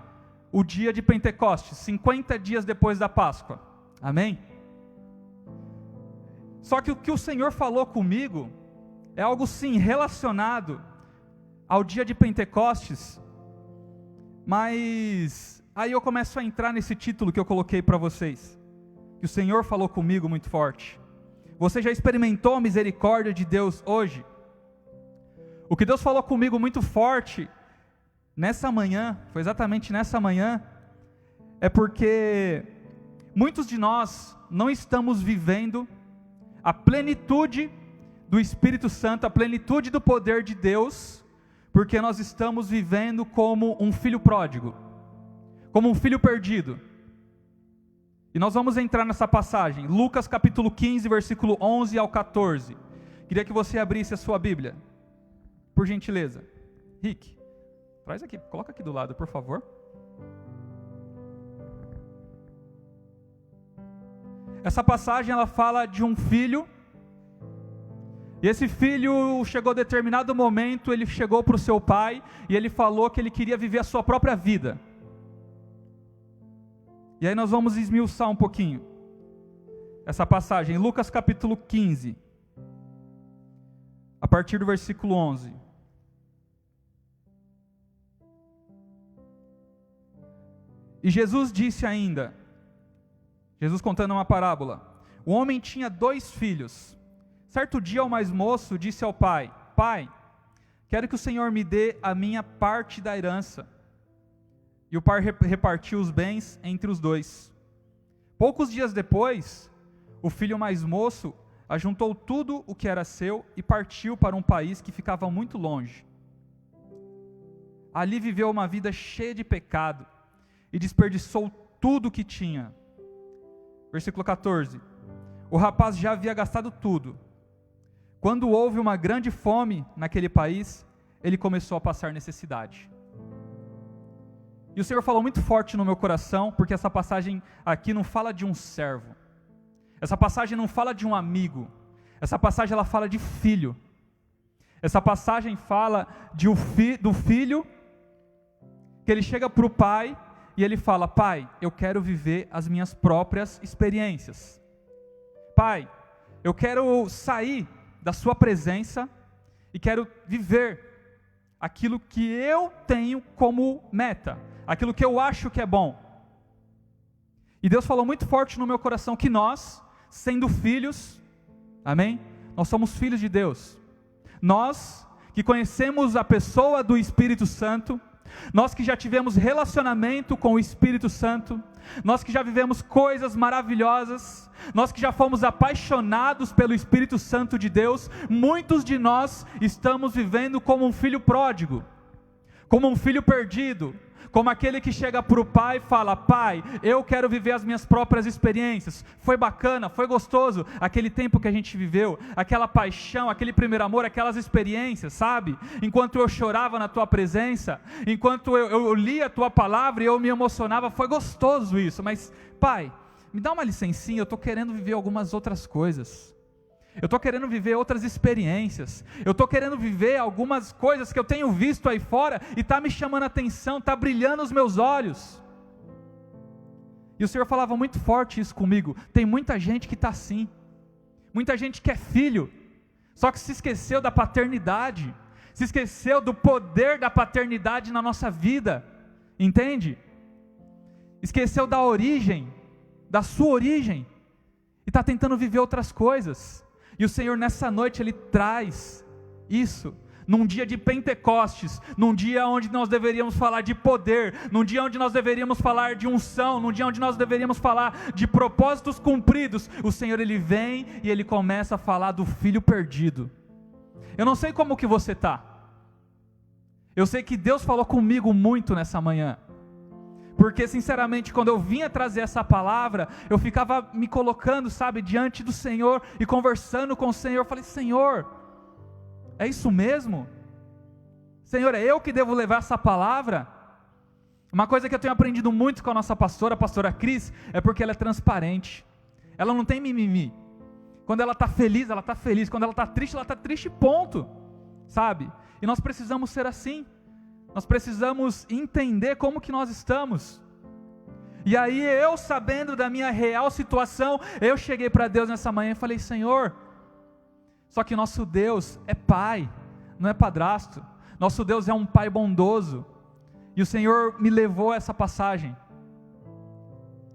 o dia de Pentecostes, 50 dias depois da Páscoa. Amém? Só que o que o Senhor falou comigo é algo sim relacionado ao dia de Pentecostes, mas aí eu começo a entrar nesse título que eu coloquei para vocês, que o Senhor falou comigo muito forte. Você já experimentou a misericórdia de Deus hoje? O que Deus falou comigo muito forte nessa manhã, foi exatamente nessa manhã, é porque muitos de nós não estamos vivendo a plenitude do Espírito Santo, a plenitude do poder de Deus, porque nós estamos vivendo como um filho pródigo, como um filho perdido. E nós vamos entrar nessa passagem, Lucas capítulo 15, versículo 11 ao 14. Queria que você abrisse a sua Bíblia, por gentileza. Rick, traz aqui, coloca aqui do lado, por favor. Essa passagem ela fala de um filho. E esse filho chegou a determinado momento, ele chegou para o seu pai e ele falou que ele queria viver a sua própria vida. E aí nós vamos esmiuçar um pouquinho essa passagem, Lucas capítulo 15, a partir do versículo 11. E Jesus disse ainda, Jesus contando uma parábola, o homem tinha 2 filhos. Certo dia o mais moço disse ao pai, pai, quero que o Senhor me dê a minha parte da herança. E o pai repartiu os bens entre os 2. Poucos dias depois, o filho mais moço ajuntou tudo o que era seu e partiu para um país que ficava muito longe. Ali viveu uma vida cheia de pecado e desperdiçou tudo o que tinha. Versículo 14. O rapaz já havia gastado tudo. Quando houve uma grande fome naquele país, ele começou a passar necessidade. E o Senhor falou muito forte no meu coração, porque essa passagem aqui não fala de um servo. Essa passagem não fala de um amigo. Essa passagem ela fala de filho. Essa passagem fala do filho, que ele chega para o pai e ele fala, pai, eu quero viver as minhas próprias experiências. Pai, eu quero sair da sua presença e quero viver aquilo que eu tenho como meta, aquilo que eu acho que é bom. E Deus falou muito forte no meu coração que nós, sendo filhos, amém? Nós somos filhos de Deus. Nós que conhecemos a pessoa do Espírito Santo, nós que já tivemos relacionamento com o Espírito Santo, nós que já vivemos coisas maravilhosas, nós que já fomos apaixonados pelo Espírito Santo de Deus, muitos de nós estamos vivendo como um filho pródigo, como um filho perdido, como aquele que chega para o pai e fala: pai, eu quero viver as minhas próprias experiências. Foi bacana, foi gostoso aquele tempo que a gente viveu, aquela paixão, aquele primeiro amor, aquelas experiências, sabe? Enquanto eu chorava na tua presença, enquanto eu lia a tua palavra e eu me emocionava, foi gostoso isso. Mas pai, me dá uma licencinha, eu estou querendo viver algumas outras coisas. Eu estou querendo viver outras experiências. Eu estou querendo viver algumas coisas que eu tenho visto aí fora e está me chamando a atenção, está brilhando os meus olhos. E o Senhor falava muito forte isso comigo. Tem muita gente que está assim. Muita gente que é filho, só que se esqueceu da paternidade. Se esqueceu do poder da paternidade na nossa vida. Entende? Esqueceu da origem, da sua origem. E está tentando viver outras coisas. E o Senhor nessa noite Ele traz isso, num dia de Pentecostes, num dia onde nós deveríamos falar de poder, num dia onde nós deveríamos falar de unção, num dia onde nós deveríamos falar de propósitos cumpridos. O Senhor Ele vem e Ele começa a falar do filho perdido. Eu não sei como que você está, eu sei que Deus falou comigo muito nessa manhã, porque sinceramente quando eu vinha trazer essa palavra, eu ficava me colocando, sabe, diante do Senhor e conversando com o Senhor. Eu falei: Senhor, é isso mesmo? Senhor, é eu que devo levar essa palavra? Uma coisa que eu tenho aprendido muito com a nossa pastora, a pastora Cris, é porque ela é transparente, ela não tem mimimi. Quando ela está feliz, ela está feliz, quando ela está triste, ponto, sabe? E nós precisamos ser assim. Nós precisamos entender como que nós estamos. E aí eu, sabendo da minha real situação, eu cheguei para Deus nessa manhã e falei: Senhor, só que nosso Deus é pai, não é padrasto. Nosso Deus é um pai bondoso. E o Senhor me levou a essa passagem.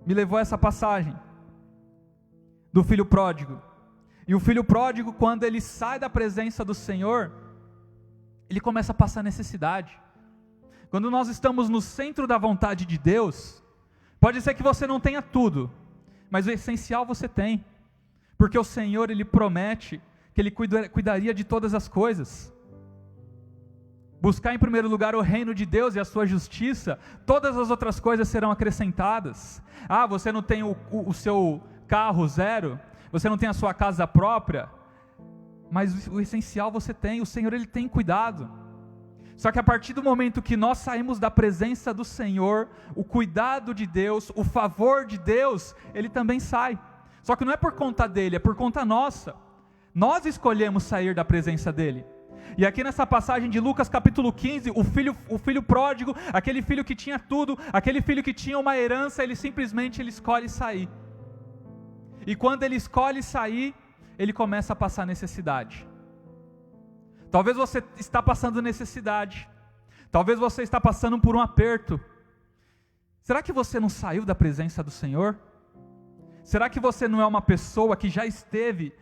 Me levou a essa passagem do filho pródigo. E o filho pródigo, quando ele sai da presença do Senhor, ele começa a passar necessidade. Quando nós estamos no centro da vontade de Deus, pode ser que você não tenha tudo, mas o essencial você tem, porque o Senhor Ele promete que Ele cuidaria de todas as coisas. Buscar em primeiro lugar o reino de Deus e a sua justiça, todas as outras coisas serão acrescentadas. Ah, você não tem o seu carro zero, você não tem a sua casa própria, mas o essencial você tem, o Senhor Ele tem cuidado. Só que a partir do momento que nós saímos da presença do Senhor, o cuidado de Deus, o favor de Deus, ele também sai. Só que não é por conta dele, é por conta nossa. Nós escolhemos sair da presença dele. E aqui nessa passagem de Lucas capítulo 15, o filho pródigo, aquele filho que tinha tudo, aquele filho que tinha uma herança, ele escolhe sair. E quando ele escolhe sair, ele começa a passar necessidade. Talvez você está passando necessidade, talvez você está passando por um aperto. Será que você não saiu da presença do Senhor? Será que você não é uma pessoa que já esteve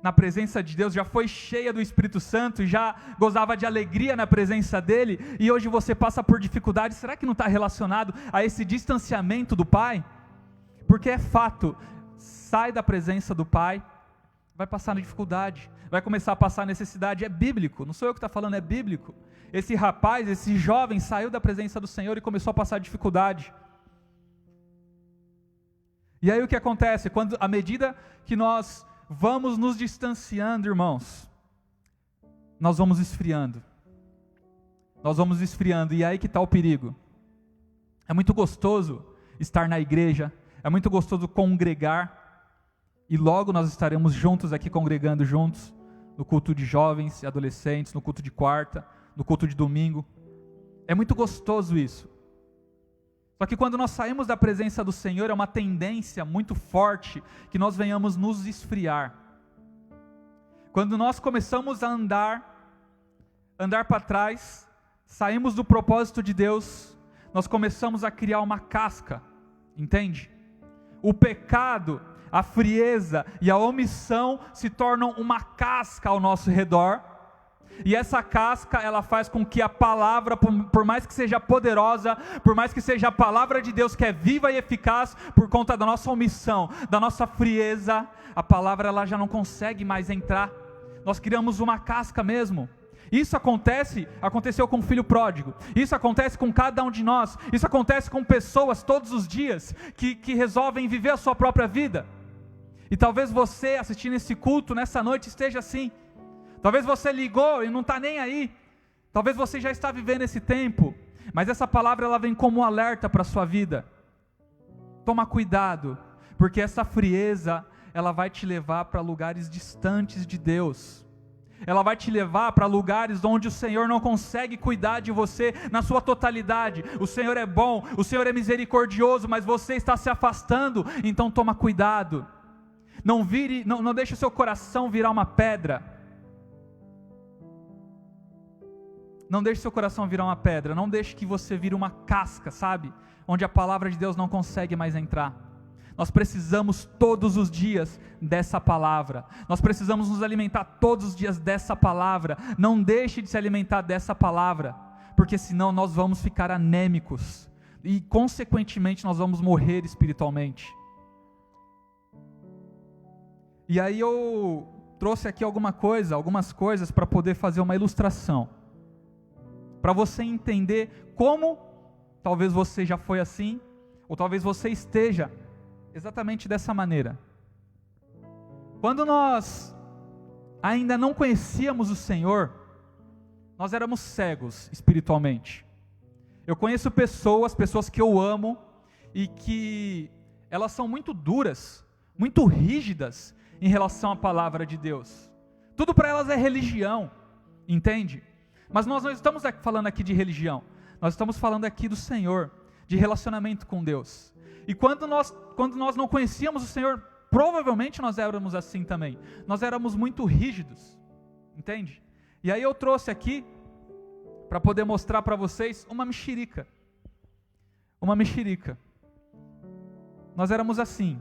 na presença de Deus, já foi cheia do Espírito Santo, já gozava de alegria na presença dEle, e hoje você passa por dificuldade? Será que não está relacionado a esse distanciamento do Pai? Porque é fato, sai da presença do Pai, vai passar na dificuldade, vai começar a passar necessidade. É bíblico, não sou eu que estou falando, é bíblico. Esse rapaz, esse jovem saiu da presença do Senhor e começou a passar dificuldade. E aí o que acontece? À medida que nós vamos nos distanciando, irmãos, nós vamos esfriando. Nós vamos esfriando, e aí que está o perigo. É muito gostoso estar na igreja, é muito gostoso congregar, e logo nós estaremos juntos aqui, congregando juntos, no culto de jovens e adolescentes, no culto de quarta, no culto de domingo. É muito gostoso isso. Só que quando nós saímos da presença do Senhor, é uma tendência muito forte que nós venhamos nos esfriar. Quando nós começamos a andar para trás, saímos do propósito de Deus, nós começamos a criar uma casca, entende? O pecado, a frieza e a omissão se tornam uma casca ao nosso redor, E essa casca, ela faz com que a palavra, por mais que seja poderosa, por mais que seja a palavra de Deus que é viva e eficaz, por conta da nossa omissão, da nossa frieza, a palavra ela já não consegue mais entrar. Nós criamos uma casca mesmo. Isso aconteceu com o filho pródigo. Isso acontece com cada um de nós. Isso acontece com pessoas todos os dias que resolvem viver a sua própria vida. E talvez você assistindo esse culto nessa noite esteja assim. Talvez você ligou e não está nem aí. Talvez você já está vivendo esse tempo. Mas essa palavra ela vem como um alerta para a sua vida. Toma cuidado, porque essa frieza ela vai te levar para lugares distantes de Deus. Ela vai te levar para lugares onde o Senhor não consegue cuidar de você na sua totalidade. O Senhor é bom, o Senhor é misericordioso, mas você está se afastando, então toma cuidado. Não deixe o seu coração virar uma pedra. Não deixe seu coração virar uma pedra. Não deixe que você vire uma casca, sabe? Onde a palavra de Deus não consegue mais entrar. Nós precisamos todos os dias dessa palavra. Nós precisamos nos alimentar todos os dias dessa palavra. Não deixe de se alimentar dessa palavra, porque senão nós vamos ficar anêmicos e consequentemente nós vamos morrer espiritualmente. E aí eu trouxe aqui algumas coisas para poder fazer uma ilustração, para você entender como talvez você já foi assim, ou talvez você esteja exatamente dessa maneira. Quando nós ainda não conhecíamos o Senhor, nós éramos cegos espiritualmente. Eu conheço pessoas que eu amo, e que elas são muito duras, muito rígidas em relação à palavra de Deus. Tudo para elas é religião, entende? Mas nós não estamos falando aqui de religião, nós estamos falando aqui do Senhor, de relacionamento com Deus. E quando nós não conhecíamos o Senhor, provavelmente nós éramos assim também. Nós éramos muito rígidos, entende? E aí eu trouxe aqui, para poder mostrar para vocês, uma mexerica. Uma mexerica. Nós éramos assim.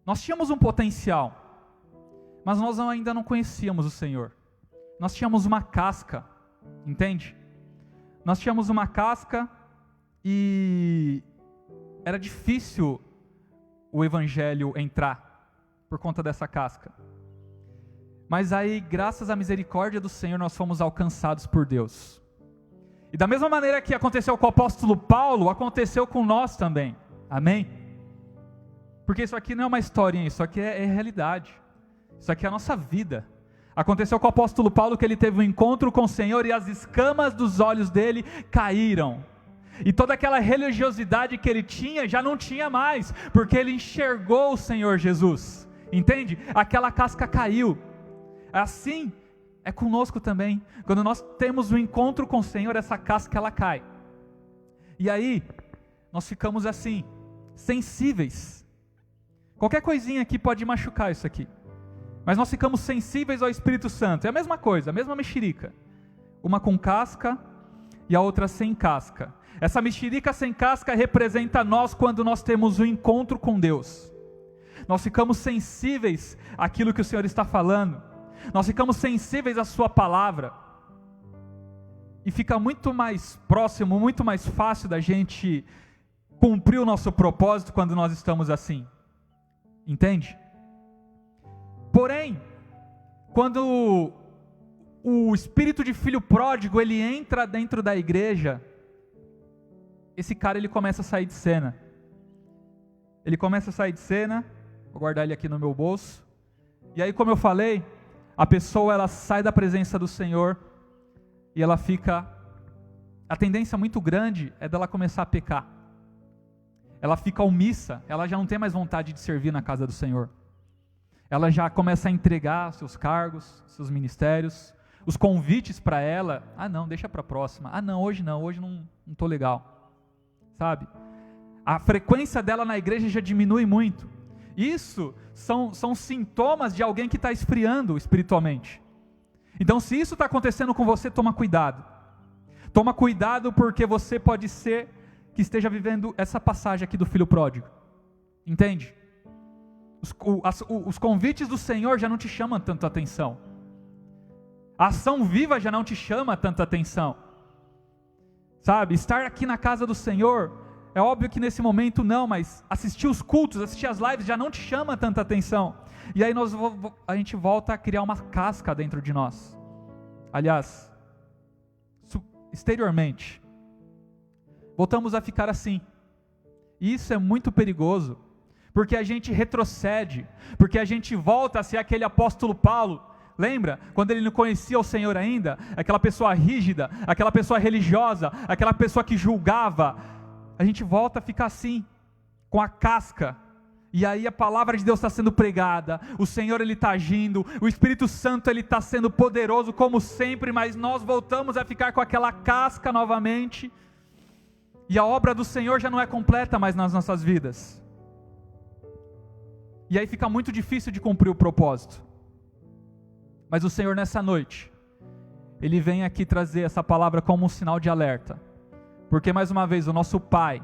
Nós tínhamos um potencial, mas nós ainda não conhecíamos o Senhor. Nós tínhamos uma casca, entende? Nós tínhamos uma casca e era difícil o evangelho entrar por conta dessa casca. Mas aí, graças à misericórdia do Senhor, nós fomos alcançados por Deus. E da mesma maneira que aconteceu com o apóstolo Paulo, aconteceu com nós também. Amém? Porque isso aqui não é uma historinha, isso aqui é realidade. Isso aqui é a nossa vida. Aconteceu com o apóstolo Paulo que ele teve um encontro com o Senhor e as escamas dos olhos dele caíram. E toda aquela religiosidade que ele tinha, já não tinha mais, porque ele enxergou o Senhor Jesus. Entende? Aquela casca caiu. Assim é conosco também. Quando nós temos um encontro com o Senhor, essa casca ela cai. E aí, nós ficamos assim, sensíveis. Qualquer coisinha aqui pode machucar isso aqui. Mas nós ficamos sensíveis ao Espírito Santo. É a mesma coisa, a mesma mexerica. Uma com casca e a outra sem casca. Essa mexerica sem casca representa nós quando nós temos um encontro com Deus. Nós ficamos sensíveis àquilo que o Senhor está falando. Nós ficamos sensíveis à sua palavra. E fica muito mais próximo, muito mais fácil da gente cumprir o nosso propósito quando nós estamos assim. Entende? Porém, quando o espírito de filho pródigo, ele entra dentro da igreja, esse cara ele começa a sair de cena. Ele começa a sair de cena, vou guardar ele aqui no meu bolso. E aí, como eu falei, a pessoa ela sai da presença do Senhor e ela fica, a tendência muito grande é dela começar a pecar. Ela fica omissa, ela já não tem mais vontade de servir na casa do Senhor. Ela já começa a entregar seus cargos, seus ministérios, os convites para ela. Ah não, deixa para a próxima. Ah não, hoje não estou legal. Sabe? A frequência dela na igreja já diminui muito. Isso são sintomas de alguém que está esfriando espiritualmente. Então se isso está acontecendo com você, toma cuidado. Toma cuidado porque você pode ser que esteja vivendo essa passagem aqui do filho pródigo. Entende? Os convites do Senhor já não te chamam tanto atenção. A ação viva já não te chama tanta atenção. Sabe, estar aqui na casa do Senhor, é óbvio que nesse momento não, mas assistir os cultos, assistir as lives já não te chama tanta atenção. E aí a gente volta a criar uma casca dentro de nós. Aliás, exteriormente, voltamos a ficar assim. E isso é muito perigoso, porque a gente retrocede, porque a gente volta a ser aquele apóstolo Paulo. Lembra? Quando ele não conhecia o Senhor ainda, aquela pessoa rígida, aquela pessoa religiosa, aquela pessoa que julgava, a gente volta a ficar assim, com a casca. E aí a palavra de Deus está sendo pregada, o Senhor Ele está agindo, o Espírito Santo Ele está sendo poderoso como sempre, mas nós voltamos a ficar com aquela casca novamente, e a obra do Senhor já não é completa mais nas nossas vidas. E aí fica muito difícil de cumprir o propósito. Mas o Senhor nessa noite, Ele vem aqui trazer essa palavra como um sinal de alerta, porque mais uma vez o nosso Pai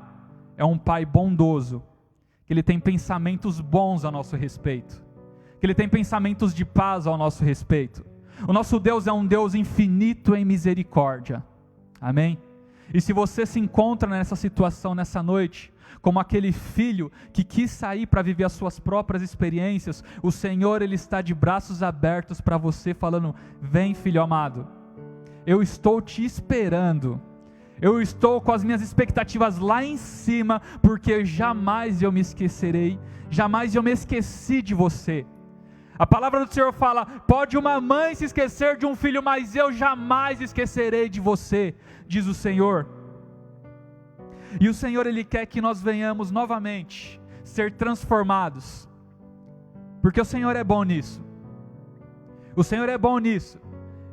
é um Pai bondoso, que Ele tem pensamentos bons a nosso respeito, que Ele tem pensamentos de paz ao nosso respeito. O nosso Deus é um Deus infinito em misericórdia, amém? E se você se encontra nessa situação nessa noite, como aquele filho que quis sair para viver as suas próprias experiências, o Senhor Ele está de braços abertos para você, falando: vem, filho amado, eu estou te esperando, eu estou com as minhas expectativas lá em cima, porque jamais eu me esquecerei, jamais eu me esqueci de você. A palavra do Senhor fala: pode uma mãe se esquecer de um filho, mas eu jamais esquecerei de você, diz o Senhor. E o Senhor Ele quer que nós venhamos novamente ser transformados, porque o Senhor é bom nisso. O Senhor é bom nisso,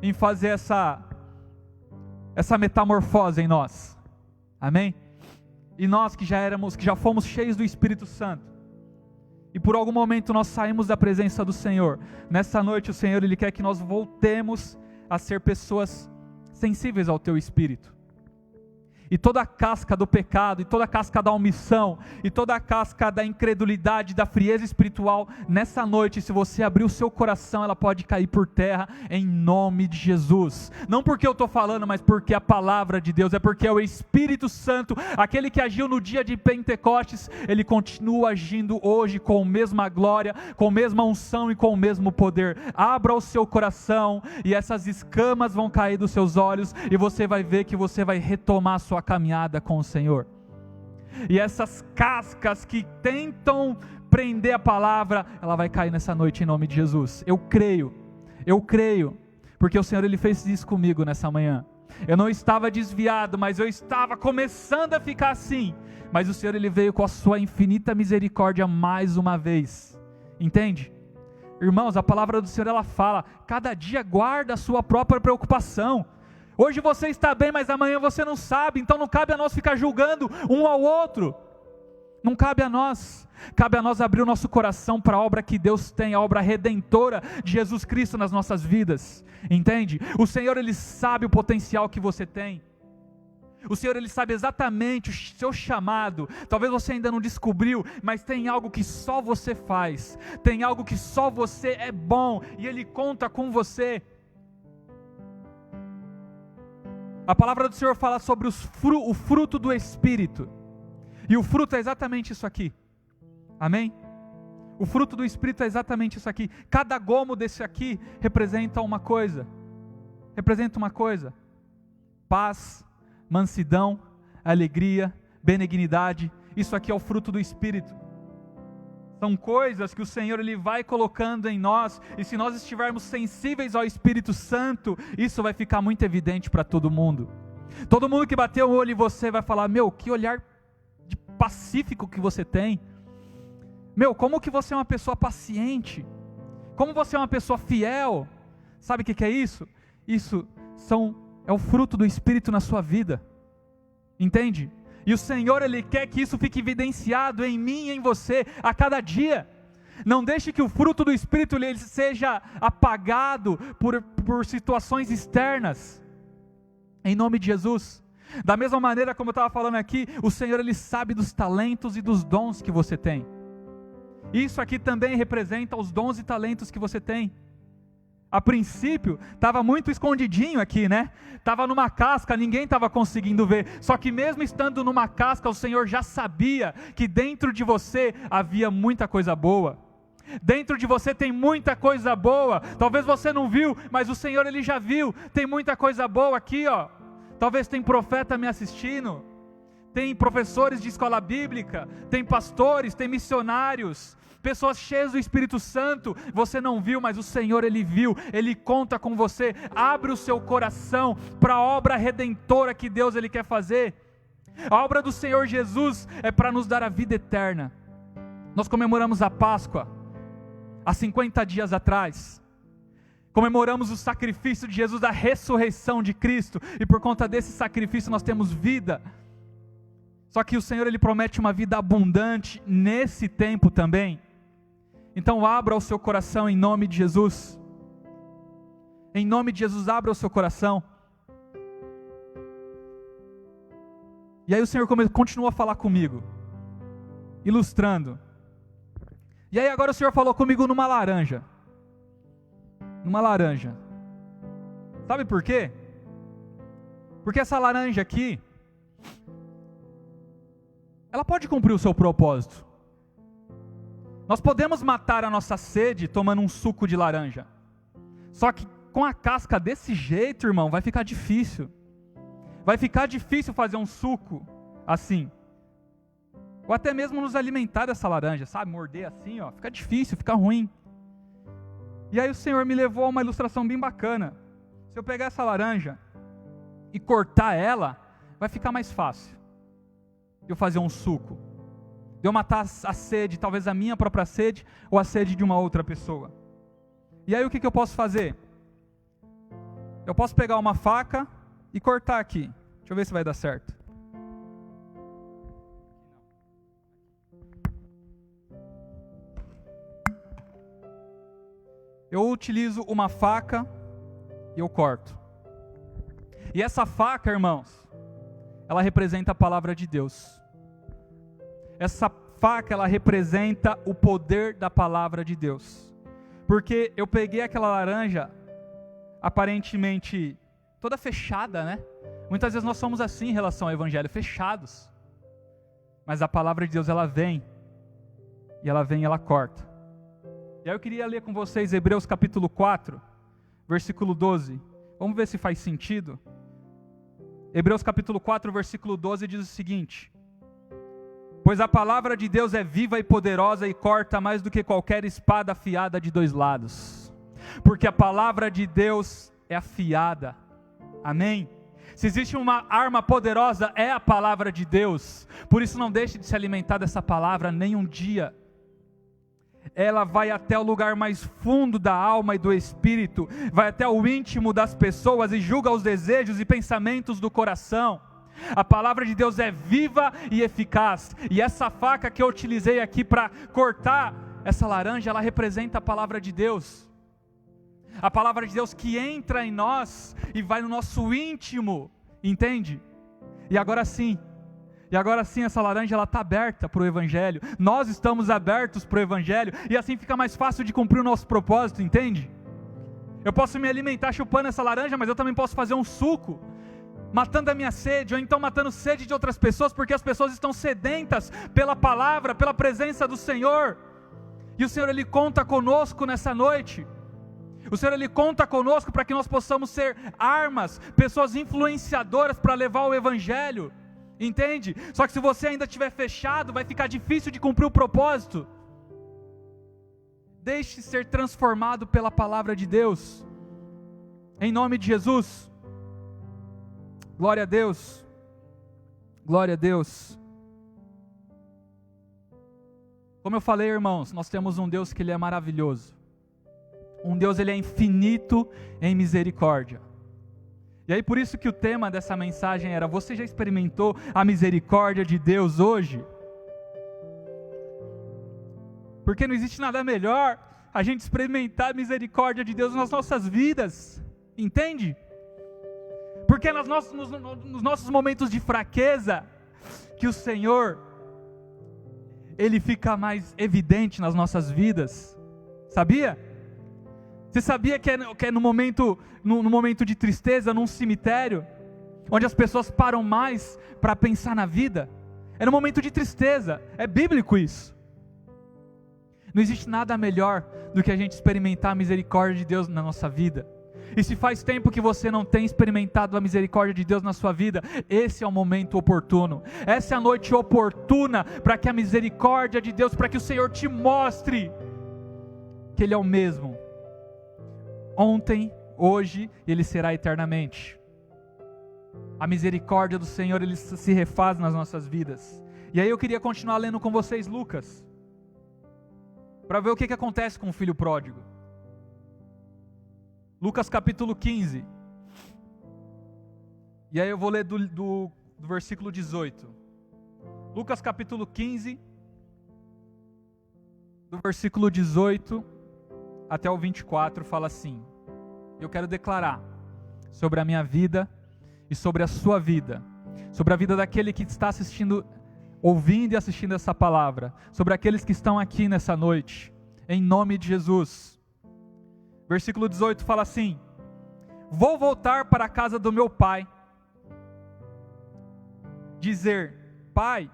em fazer essa metamorfose em nós, amém? E nós que já fomos cheios do Espírito Santo, e por algum momento nós saímos da presença do Senhor, nessa noite o Senhor Ele quer que nós voltemos a ser pessoas sensíveis ao Teu Espírito. E toda a casca do pecado, e toda a casca da omissão, e toda a casca da incredulidade, da frieza espiritual, nessa noite, se você abrir o seu coração, ela pode cair por terra, em nome de Jesus. Não porque eu estou falando, mas porque a palavra de Deus, é porque é o Espírito Santo, aquele que agiu no dia de Pentecostes, ele continua agindo hoje com a mesma glória, com a mesma unção e com o mesmo poder. Abra o seu coração, e essas escamas vão cair dos seus olhos, e você vai ver que você vai retomar a sua caminhada com o Senhor. E essas cascas que tentam prender a palavra, ela vai cair nessa noite em nome de Jesus. Eu creio, porque o Senhor Ele fez isso comigo nessa manhã. Eu não estava desviado, mas eu estava começando a ficar assim, mas o Senhor Ele veio com a sua infinita misericórdia mais uma vez, entende? Irmãos, a palavra do Senhor ela fala: cada dia guarda a sua própria preocupação. Hoje você está bem, mas amanhã você não sabe, então não cabe a nós ficar julgando um ao outro, não cabe a nós abrir o nosso coração para a obra que Deus tem, a obra redentora de Jesus Cristo nas nossas vidas, entende? O Senhor Ele sabe o potencial que você tem, o Senhor Ele sabe exatamente o seu chamado, talvez você ainda não descobriu, mas tem algo que só você faz, tem algo que só você é bom, e Ele conta com você. A palavra do Senhor fala sobre o fruto do Espírito, e o fruto é exatamente isso aqui, amém? O fruto do Espírito é exatamente isso aqui. Cada gomo desse aqui representa uma coisa, paz, mansidão, alegria, benignidade. Isso aqui é o fruto do Espírito. São coisas que o Senhor Ele vai colocando em nós, e se nós estivermos sensíveis ao Espírito Santo, isso vai ficar muito evidente para todo mundo. Todo mundo que bateu o olho em você vai falar: meu, que olhar pacífico que você tem. Meu, como que você é uma pessoa paciente. Como você é uma pessoa fiel. Sabe o que é isso? Isso é o fruto do Espírito na sua vida. Entende? E o Senhor Ele quer que isso fique evidenciado em mim e em você a cada dia. Não deixe que o fruto do Espírito ele seja apagado por situações externas. Em nome de Jesus. Da mesma maneira como eu estava falando aqui, o Senhor Ele sabe dos talentos e dos dons que você tem. Isso aqui também representa os dons e talentos que você tem. A princípio, estava muito escondidinho aqui, né? Estava numa casca, ninguém estava conseguindo ver. Só que mesmo estando numa casca, o Senhor já sabia que dentro de você havia muita coisa boa. Dentro de você tem muita coisa boa. Talvez você não viu, mas o Senhor Ele já viu. Tem muita coisa boa aqui, ó. Talvez tem profeta me assistindo. Tem professores de escola bíblica. Tem pastores, tem missionários. Pessoas cheias do Espírito Santo. Você não viu, mas o Senhor Ele viu. Ele conta com você. Abre o seu coração para a obra redentora que Deus Ele quer fazer. A obra do Senhor Jesus é para nos dar a vida eterna. Nós comemoramos a Páscoa há 50 dias atrás. Comemoramos o sacrifício de Jesus, a ressurreição de Cristo. E por conta desse sacrifício nós temos vida. Só que o Senhor Ele promete uma vida abundante nesse tempo também. Então abra o seu coração em nome de Jesus. Em nome de Jesus, abra o seu coração. E aí o Senhor continua a falar comigo, ilustrando. E aí agora o Senhor falou comigo numa laranja. Numa laranja. Sabe por quê? Porque essa laranja aqui, ela pode cumprir o seu propósito. Nós podemos matar a nossa sede tomando um suco de laranja. Só que com a casca desse jeito, irmão, vai ficar difícil. Vai ficar difícil fazer um suco assim. Ou até mesmo nos alimentar dessa laranja, sabe? Morder assim, ó, fica difícil, fica ruim. E aí o Senhor me levou a uma ilustração bem bacana. Se eu pegar essa laranja e cortar ela, vai ficar mais fácil de eu fazer um suco. De eu matar a sede, talvez a minha própria sede, ou a sede de uma outra pessoa. E aí o que eu posso fazer? Eu posso pegar uma faca e cortar aqui. Deixa eu ver se vai dar certo. Eu utilizo uma faca e eu corto. E essa faca, irmãos, ela representa a palavra de Deus. Essa faca, ela representa o poder da palavra de Deus. Porque eu peguei aquela laranja, aparentemente toda fechada, né? Muitas vezes nós somos assim em relação ao Evangelho, fechados. Mas a palavra de Deus, ela vem, e ela corta. E aí eu queria ler com vocês Hebreus capítulo 4, versículo 12. Vamos ver se faz sentido. Hebreus capítulo 4, versículo 12 diz o seguinte: pois a palavra de Deus é viva e poderosa e corta mais do que qualquer espada afiada de dois lados. Porque a palavra de Deus é afiada. Amém? Se existe uma arma poderosa, é a palavra de Deus. Por isso não deixe de se alimentar dessa palavra nem um dia. Ela vai até o lugar mais fundo da alma e do espírito, vai até o íntimo das pessoas e julga os desejos e pensamentos do coração. A palavra de Deus é viva e eficaz, e essa faca que eu utilizei aqui para cortar essa laranja, ela representa a palavra de Deus. A palavra de Deus que entra em nós e vai no nosso íntimo, entende? E agora sim essa laranja ela está aberta para o Evangelho. Nós estamos abertos para o Evangelho, e assim fica mais fácil de cumprir o nosso propósito, entende? Eu posso me alimentar chupando essa laranja, mas eu também posso fazer um suco, matando a minha sede, ou então matando sede de outras pessoas, porque as pessoas estão sedentas pela palavra, pela presença do Senhor. E o Senhor Ele conta conosco nessa noite. O Senhor Ele conta conosco para que nós possamos ser armas, pessoas influenciadoras para levar o Evangelho. Entende? Só que se você ainda estiver fechado, vai ficar difícil de cumprir o propósito. Deixe ser transformado pela palavra de Deus. Em nome de Jesus. Glória a Deus. Glória a Deus. Como eu falei, irmãos, nós temos um Deus que Ele é maravilhoso. Um Deus, Ele é infinito em misericórdia. E aí por isso que o tema dessa mensagem era: você já experimentou a misericórdia de Deus hoje? Porque não existe nada melhor a gente experimentar a misericórdia de Deus nas nossas vidas, entende? Porque nos nossos momentos de fraqueza, que o Senhor, Ele fica mais evidente nas nossas vidas, sabia? Você sabia que é no momento de tristeza, num cemitério, onde as pessoas param mais para pensar na vida? É no momento de tristeza, é bíblico isso. Não existe nada melhor do que a gente experimentar a misericórdia de Deus na nossa vida. E se faz tempo que você não tem experimentado a misericórdia de Deus na sua vida, esse é o momento oportuno. Essa é a noite oportuna para que a misericórdia de Deus, para que o Senhor te mostre que Ele é o mesmo. Ontem, hoje, Ele será eternamente. A misericórdia do Senhor, Ele se refaz nas nossas vidas. E aí eu queria continuar lendo com vocês Lucas, para ver o que acontece com o filho pródigo. Lucas capítulo 15. E aí eu vou ler do versículo 18. Lucas capítulo 15, do versículo 18 até o 24, fala assim: eu quero declarar sobre a minha vida e sobre a sua vida, sobre a vida daquele que está assistindo, ouvindo e assistindo essa palavra, sobre aqueles que estão aqui nessa noite, em nome de Jesus. Versículo 18 fala assim: vou voltar para a casa do meu pai, dizer: Pai,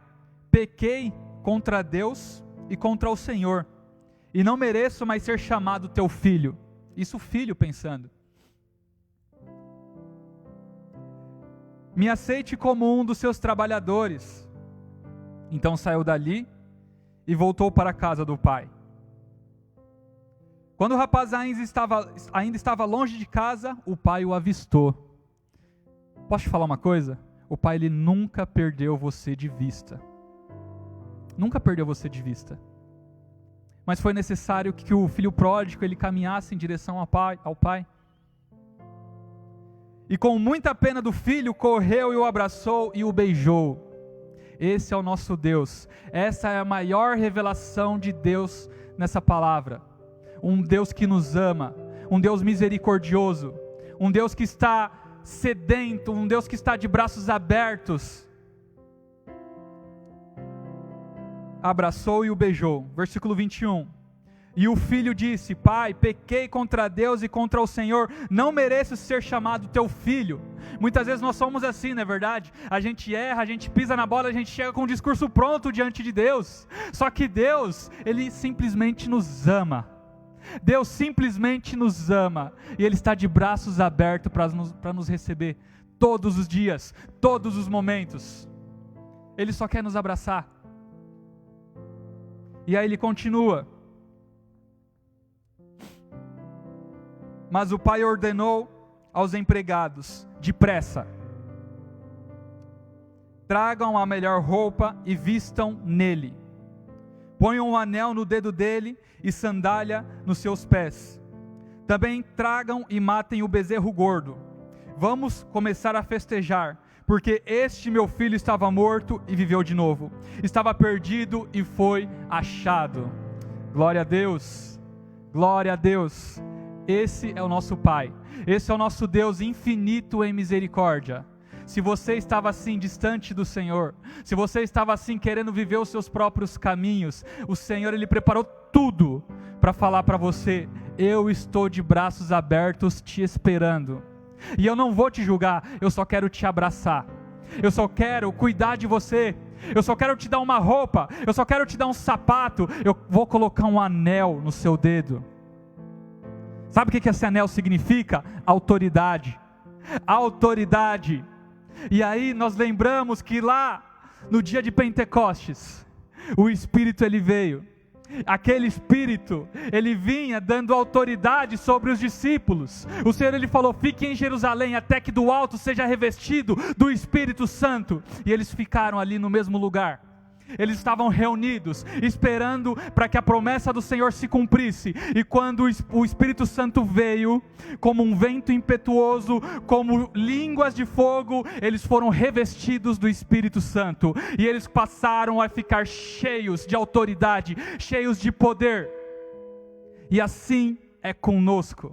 pequei contra Deus e contra o Senhor, e não mereço mais ser chamado teu filho. Isso o filho pensando. Me aceite como um dos seus trabalhadores. Então saiu dali e voltou para a casa do pai. Quando o rapaz ainda estava longe de casa, o pai o avistou. Posso te falar uma coisa? O pai, ele nunca perdeu você de vista. Nunca perdeu você de vista. Mas foi necessário que o filho pródigo, ele caminhasse em direção ao pai. E com muita pena do filho, correu e o abraçou e o beijou. Esse é o nosso Deus. Essa é a maior revelação de Deus nessa palavra. Um Deus que nos ama, um Deus misericordioso, um Deus que está sedento, um Deus que está de braços abertos. Abraçou e o beijou. Versículo 21. E o filho disse: Pai, pequei contra Deus e contra o Senhor, não mereço ser chamado teu filho. Muitas vezes nós somos assim, não é verdade? A gente erra, a gente pisa na bola, a gente chega com um discurso pronto diante de Deus. Só que Deus, Ele simplesmente nos ama. Deus simplesmente nos ama, e Ele está de braços abertos para nos receber todos os dias, todos os momentos. Ele só quer nos abraçar. E aí ele continua: mas o pai ordenou aos empregados: depressa, tragam a melhor roupa e vistam nele. Ponham um anel no dedo dele e sandália nos seus pés. Também tragam e matem o bezerro gordo. Vamos começar a festejar, porque este meu filho estava morto e viveu de novo. Estava perdido e foi achado. Glória a Deus. Glória a Deus. Esse é o nosso Pai. Esse é o nosso Deus infinito em misericórdia. Se você estava assim distante do Senhor, se você estava assim querendo viver os seus próprios caminhos, o Senhor, Ele preparou tudo para falar para você: eu estou de braços abertos te esperando. E eu não vou te julgar, eu só quero te abraçar. Eu só quero cuidar de você. Eu só quero te dar uma roupa, eu só quero te dar um sapato, eu vou colocar um anel no seu dedo. Sabe o que esse anel significa? Autoridade. Autoridade. E aí nós lembramos que lá no dia de Pentecostes, o Espírito ele veio. Aquele Espírito, ele vinha dando autoridade sobre os discípulos. O Senhor ele falou: fiquem em Jerusalém até que do alto seja revestido do Espírito Santo. E eles ficaram ali no mesmo lugar. Eles estavam reunidos, esperando para que a promessa do Senhor se cumprisse. E quando o Espírito Santo veio, como um vento impetuoso, como línguas de fogo, eles foram revestidos do Espírito Santo. E eles passaram a ficar cheios de autoridade, cheios de poder. E assim é conosco.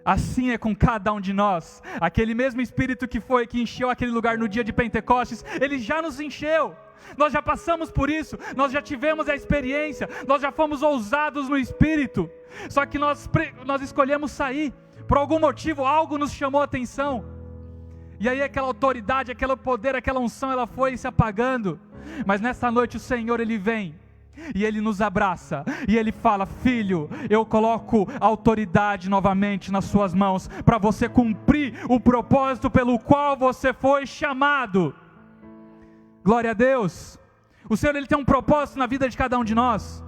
Assim é com cada um de nós. Aquele mesmo Espírito que encheu aquele lugar no dia de Pentecostes, Ele já nos encheu. Nós já passamos por isso, nós já tivemos a experiência, nós já fomos ousados no Espírito. Só que nós escolhemos sair. Por algum motivo, algo nos chamou a atenção. E aí aquela autoridade, aquele poder, aquela unção, ela foi se apagando. Mas nessa noite o Senhor, Ele vem. E Ele nos abraça, e Ele fala: filho, eu coloco a autoridade novamente nas suas mãos, para você cumprir o propósito pelo qual você foi chamado. Glória a Deus. O Senhor, Ele tem um propósito na vida de cada um de nós.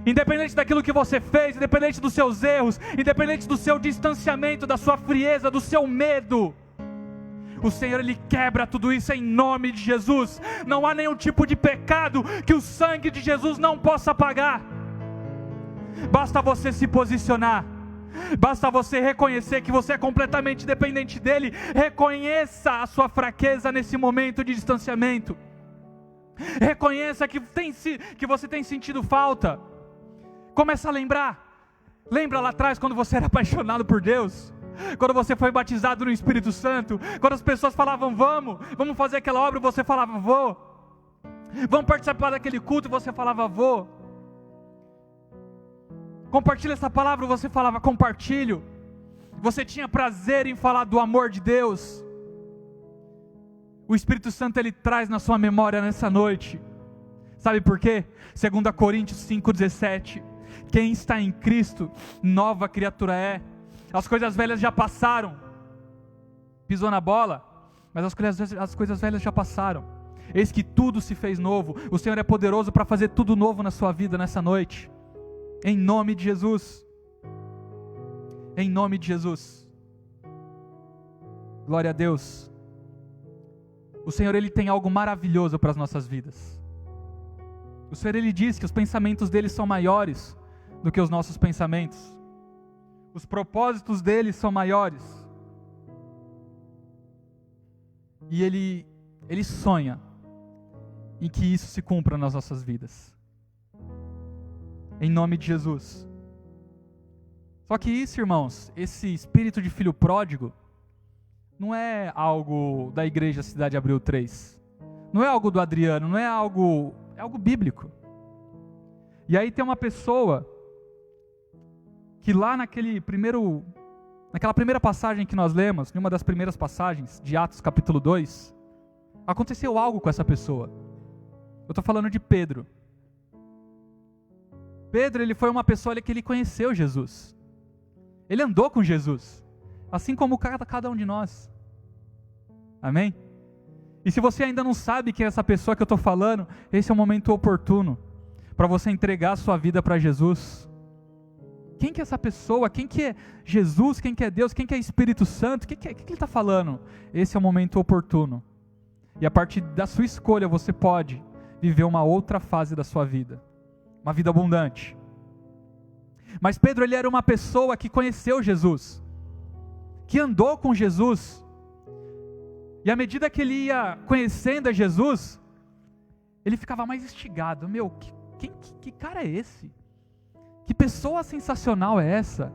Independente daquilo que você fez, independente dos seus erros, independente do seu distanciamento, da sua frieza, do seu medo, o Senhor, Ele quebra tudo isso em nome de Jesus. Não há nenhum tipo de pecado que o sangue de Jesus não possa apagar. Basta você se posicionar. Basta você reconhecer que você é completamente dependente dEle. Reconheça a sua fraqueza nesse momento de distanciamento. Reconheça que você tem sentido falta. Começa a lembrar. Lembra lá atrás quando você era apaixonado por Deus? Quando você foi batizado no Espírito Santo, quando as pessoas falavam: vamos fazer aquela obra, você falava: vou. Vamos participar daquele culto, você falava: vou. Compartilha essa palavra, você falava: compartilho. Você tinha prazer em falar do amor de Deus. O Espírito Santo, Ele traz na sua memória nessa noite. Sabe por quê? 2 Coríntios 5,17: quem está em Cristo, nova criatura é. As coisas velhas já passaram. Pisou na bola, mas as coisas velhas já passaram. Eis que tudo se fez novo. O Senhor é poderoso para fazer tudo novo na sua vida nessa noite. Em nome de Jesus. Em nome de Jesus. Glória a Deus. O Senhor, Ele tem algo maravilhoso para as nossas vidas. O Senhor, Ele diz que os pensamentos dEle são maiores do que os nossos pensamentos. Os propósitos dele são maiores. E ele sonha em que isso se cumpra nas nossas vidas. Em nome de Jesus. Só que isso, irmãos, esse espírito de filho pródigo, não é algo da igreja Cidade Abril 3. Não é algo do Adriano, não é algo... É algo bíblico. E aí tem uma pessoa que lá naquela primeira passagem que nós lemos, numa das primeiras passagens de Atos capítulo 2, aconteceu algo com essa pessoa. Eu estou falando de Pedro. Pedro, ele foi uma pessoa que ele conheceu Jesus. Ele andou com Jesus, assim como cada um de nós. Amém? E se você ainda não sabe quem é essa pessoa que eu estou falando, esse é o momento oportuno para você entregar a sua vida para Jesus. Quem que é essa pessoa? Quem que é Jesus? Quem que é Deus? Quem que é Espírito Santo? O que ele está falando? Esse é o momento oportuno. E a partir da sua escolha você pode viver uma outra fase da sua vida. Uma vida abundante. Mas Pedro, ele era uma pessoa que conheceu Jesus. Que andou com Jesus. E à medida que ele ia conhecendo a Jesus, ele ficava mais instigado. Que cara é esse? Que pessoa sensacional é essa?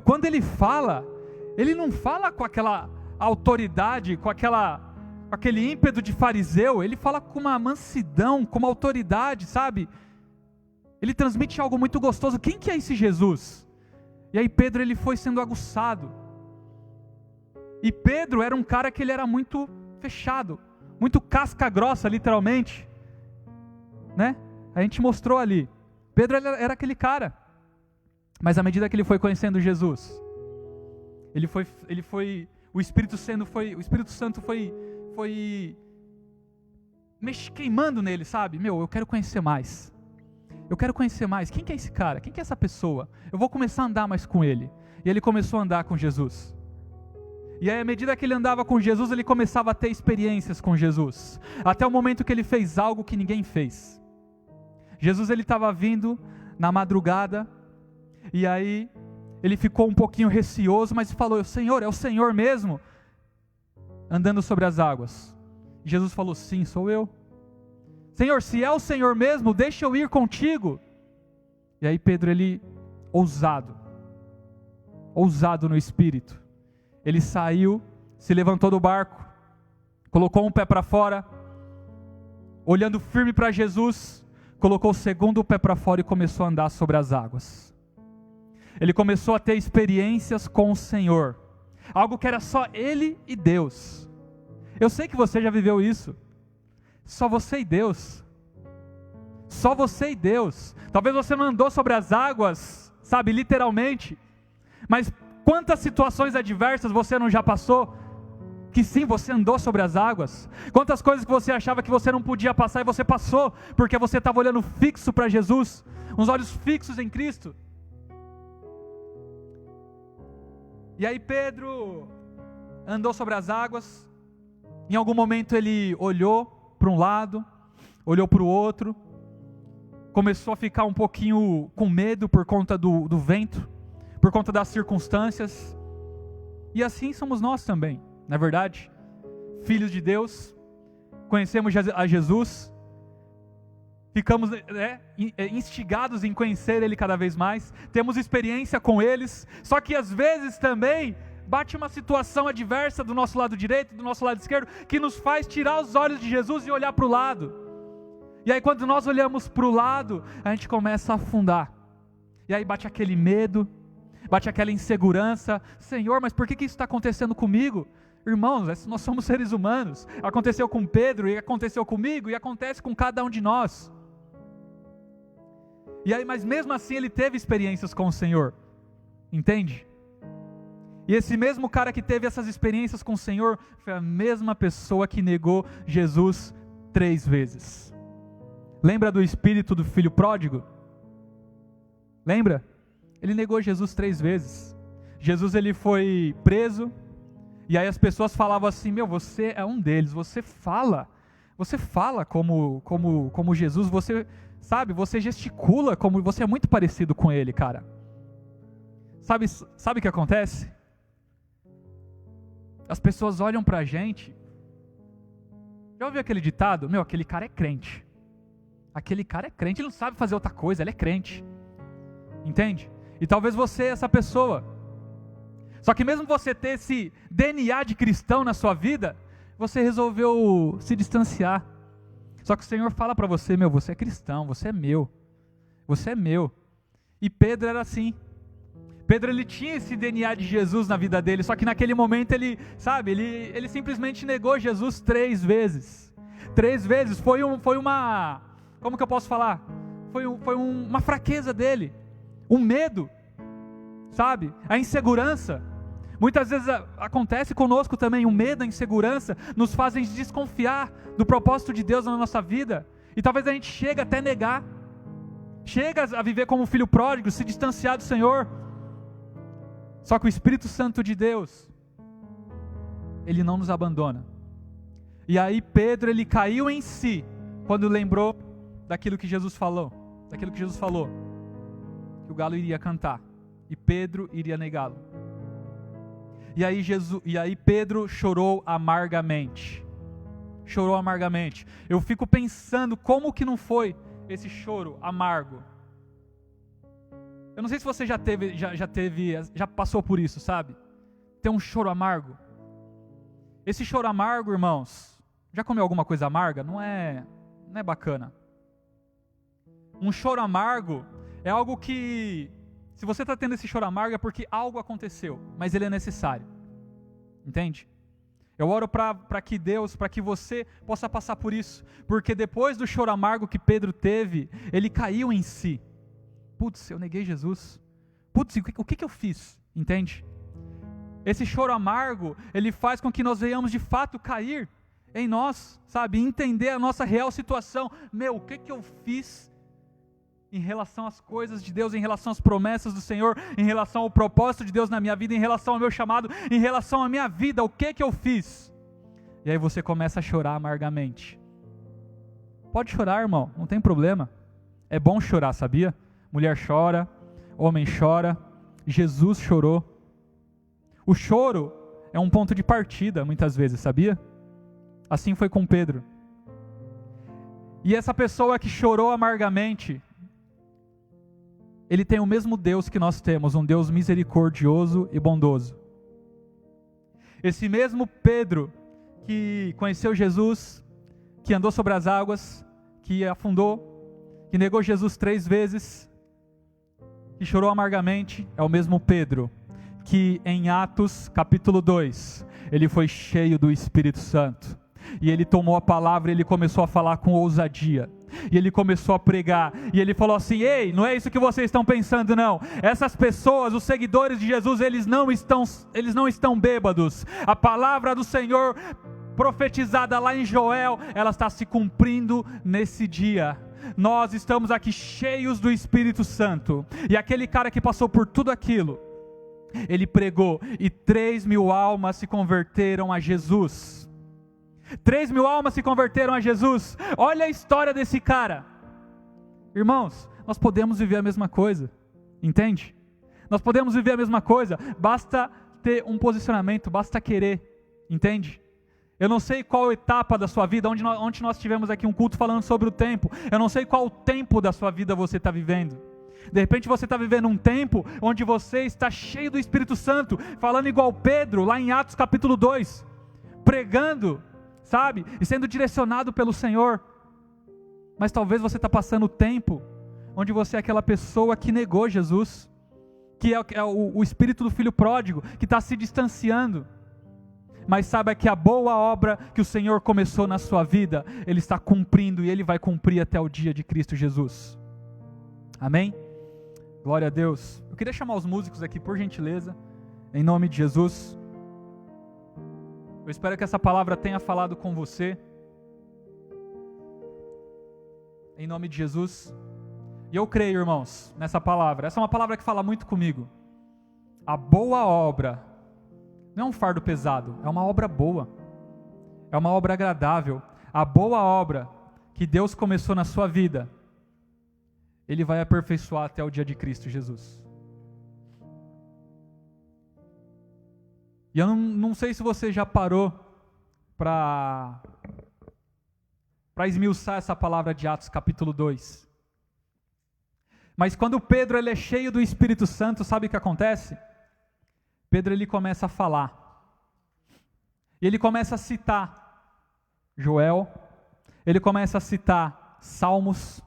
Quando ele fala, ele não fala com aquela autoridade, com aquele ímpeto de fariseu, ele fala com uma mansidão, com uma autoridade, sabe? Ele transmite algo muito gostoso. Quem que é esse Jesus? E aí Pedro, ele foi sendo aguçado. E Pedro era um cara que ele era muito fechado, muito casca grossa, literalmente, né? A gente mostrou ali. Pedro era aquele cara, mas à medida que ele foi conhecendo Jesus, o Espírito Santo foi queimando nele, sabe? Eu quero conhecer mais. Eu quero conhecer mais. Quem que é esse cara? Quem que é essa pessoa? Eu vou começar a andar mais com ele. E ele começou a andar com Jesus. E aí, à medida que ele andava com Jesus, ele começava a ter experiências com Jesus, até o momento que ele fez algo que ninguém fez. Jesus, ele estava vindo na madrugada, e aí ele ficou um pouquinho receoso, mas falou: Senhor, é o Senhor mesmo? Andando sobre as águas. E Jesus falou: sim, sou eu. Senhor, se é o Senhor mesmo, deixa eu ir contigo. E aí Pedro, ele, ousado, ousado no espírito. Ele saiu, se levantou do barco, colocou um pé para fora, olhando firme para Jesus, colocou o segundo pé para fora e começou a andar sobre as águas. Ele começou a ter experiências com o Senhor, algo que era só ele e Deus. Eu sei que você já viveu isso. Só você e Deus. Só você e Deus. Talvez você não andou sobre as águas, sabe, literalmente, mas quantas situações adversas você não já passou, que sim, você andou sobre as águas. Quantas coisas que você achava que você não podia passar e você passou, porque você estava olhando fixo para Jesus, uns olhos fixos em Cristo. E aí Pedro andou sobre as águas. Em algum momento ele olhou para um lado, olhou para o outro, começou a ficar um pouquinho com medo por conta do vento, por conta das circunstâncias. E assim somos nós também, não é verdade? Filhos de Deus, conhecemos a Jesus, ficamos instigados em conhecer Ele cada vez mais, temos experiência com eles, só que às vezes também bate uma situação adversa do nosso lado direito, do nosso lado esquerdo, que nos faz tirar os olhos de Jesus e olhar para o lado. E aí quando nós olhamos para o lado, a gente começa a afundar. E aí bate aquele medo, bate aquela insegurança. Senhor, mas por que isso está acontecendo comigo? Irmãos, nós somos seres humanos. Aconteceu com Pedro, e aconteceu comigo, e acontece com cada um de nós. E aí, mas mesmo assim ele teve experiências com o Senhor. Entende? E esse mesmo cara que teve essas experiências com o Senhor foi a mesma pessoa que negou Jesus 3 vezes. Lembra do espírito do filho pródigo? Lembra? Ele negou Jesus 3 vezes. Jesus ele foi preso, e aí as pessoas falavam assim: meu, você é um deles, você fala como Jesus, você sabe, você gesticula como, você é muito parecido com ele, cara. Sabe o que acontece? As pessoas olham pra gente. Já ouviu aquele ditado? Meu, aquele cara é crente. Aquele cara é crente, ele não sabe fazer outra coisa, ele é crente. Entende? E talvez você é essa pessoa. Só que mesmo você ter esse DNA de cristão na sua vida, você resolveu se distanciar. Só que o Senhor fala pra você: meu, você é cristão, você é meu. Você é meu. E Pedro era assim. Pedro ele tinha esse DNA de Jesus na vida dele, só que naquele momento ele simplesmente negou Jesus 3 vezes. 3 vezes foi uma, como que eu posso falar? Foi uma fraqueza dele, um medo, sabe? A insegurança. Muitas vezes acontece conosco também, o medo, a insegurança nos fazem desconfiar do propósito de Deus na nossa vida. E talvez a gente chegue até negar, chega a viver como um filho pródigo, se distanciar do Senhor. Só que o Espírito Santo de Deus, ele não nos abandona. E aí Pedro, ele caiu em si, quando lembrou daquilo que Jesus falou. Que o galo iria cantar, e Pedro iria negá-lo. E aí Pedro chorou amargamente. Eu fico pensando como que não foi esse choro amargo. Eu não sei se você já passou por isso, sabe? Ter um choro amargo. Esse choro amargo, irmãos, já comeu alguma coisa amarga? Não é bacana. Um choro amargo é algo que, se você está tendo esse choro amargo, é porque algo aconteceu, mas ele é necessário. Entende? Eu oro para que você possa passar por isso, porque depois do choro amargo que Pedro teve, ele caiu em si. Putz, eu neguei Jesus. Putz, o que eu fiz? Entende? Esse choro amargo, ele faz com que nós venhamos de fato cair em nós, sabe? Entender a nossa real situação. Meu, o que eu fiz em relação às coisas de Deus, em relação às promessas do Senhor, em relação ao propósito de Deus na minha vida, em relação ao meu chamado, em relação à minha vida, o que eu fiz? E aí você começa a chorar amargamente. Pode chorar, irmão, não tem problema. É bom chorar, sabia? Mulher chora, homem chora, Jesus chorou. O choro é um ponto de partida, muitas vezes, sabia? Assim foi com Pedro. E essa pessoa que chorou amargamente, ele tem o mesmo Deus que nós temos, um Deus misericordioso e bondoso. Esse mesmo Pedro que conheceu Jesus, que andou sobre as águas, que afundou, que negou Jesus 3 vezes, que chorou amargamente, é o mesmo Pedro que em Atos capítulo 2, ele foi cheio do Espírito Santo, e ele tomou a palavra e ele começou a falar com ousadia, e ele começou a pregar, e ele falou assim: ei, não é isso que vocês estão pensando não, essas pessoas, os seguidores de Jesus, eles não estão bêbados, a palavra do Senhor profetizada lá em Joel, ela está se cumprindo nesse dia. Nós estamos aqui cheios do Espírito Santo, e aquele cara que passou por tudo aquilo, ele pregou, e 3.000 almas se converteram a Jesus. 3.000 almas se converteram a Jesus. Olha a história desse cara. Irmãos, nós podemos viver a mesma coisa, entende? Nós podemos viver a mesma coisa, basta ter um posicionamento, basta querer, entende? Eu não sei qual etapa da sua vida, onde nós tivemos aqui um culto falando sobre o tempo, eu não sei qual tempo da sua vida você está vivendo. De repente você está vivendo um tempo onde você está cheio do Espírito Santo, falando igual Pedro, lá em Atos capítulo 2, pregando, sabe, e sendo direcionado pelo Senhor. Mas talvez você está passando o tempo onde você é aquela pessoa que negou Jesus, que é o espírito do filho pródigo, que está se distanciando. Mas saiba que a boa obra que o Senhor começou na sua vida, Ele está cumprindo, e Ele vai cumprir até o dia de Cristo Jesus. Amém? Glória a Deus. Eu queria chamar os músicos aqui, por gentileza, em nome de Jesus. Eu espero que essa palavra tenha falado com você, em nome de Jesus. E eu creio, irmãos, nessa palavra. Essa é uma palavra que fala muito comigo. A boa obra não é um fardo pesado, é uma obra boa, é uma obra agradável. A boa obra que Deus começou na sua vida, Ele vai aperfeiçoar até o dia de Cristo Jesus. E eu não sei se você já parou para esmiuçar essa palavra de Atos capítulo 2. Mas quando Pedro ele é cheio do Espírito Santo, sabe o que acontece? Pedro ele começa a falar. E ele começa a citar Joel, ele começa a citar Salmos,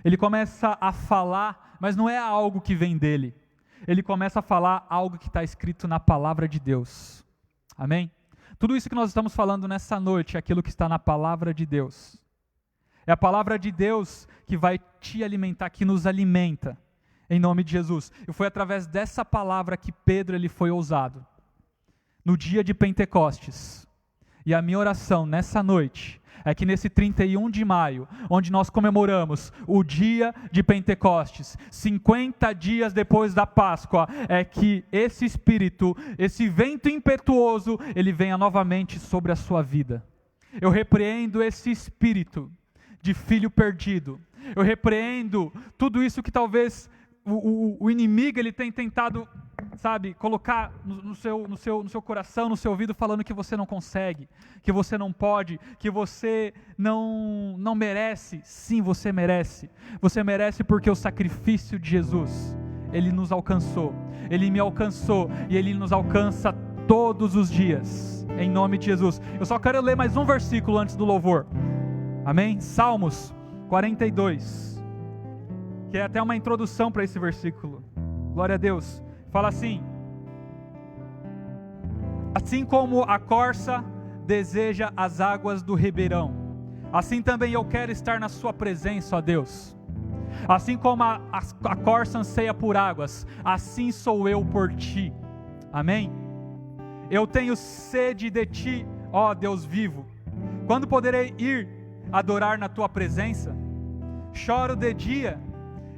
ele começa a falar, mas não é algo que vem dele. Ele começa a falar algo que está escrito na palavra de Deus. Amém? Tudo isso que nós estamos falando nessa noite é aquilo que está na palavra de Deus. É a palavra de Deus que vai te alimentar, que nos alimenta, em nome de Jesus. E foi através dessa palavra que Pedro ele foi ousado, no dia de Pentecostes. E a minha oração nessa noite é que nesse 31 de maio, onde nós comemoramos o dia de Pentecostes, 50 dias depois da Páscoa, é que esse Espírito, esse vento impetuoso, ele venha novamente sobre a sua vida. Eu repreendo esse espírito de filho perdido. Eu repreendo tudo isso que talvez o inimigo ele tem tentado, sabe, colocar no seu coração, no seu ouvido, falando que você não consegue, que você não pode, que você não merece. Sim, você merece. Você merece porque o sacrifício de Jesus, Ele nos alcançou. Ele me alcançou e Ele nos alcança todos os dias, em nome de Jesus. Eu só quero ler mais um versículo antes do louvor. Amém? Salmos 42. Que é até uma introdução para esse versículo. Glória a Deus. Fala assim: assim como a corça deseja as águas do ribeirão, assim também eu quero estar na sua presença, ó Deus. Assim como a corça anseia por águas, assim sou eu por ti. Amém? Eu tenho sede de ti, ó Deus vivo. Quando poderei ir adorar na tua presença? Choro de dia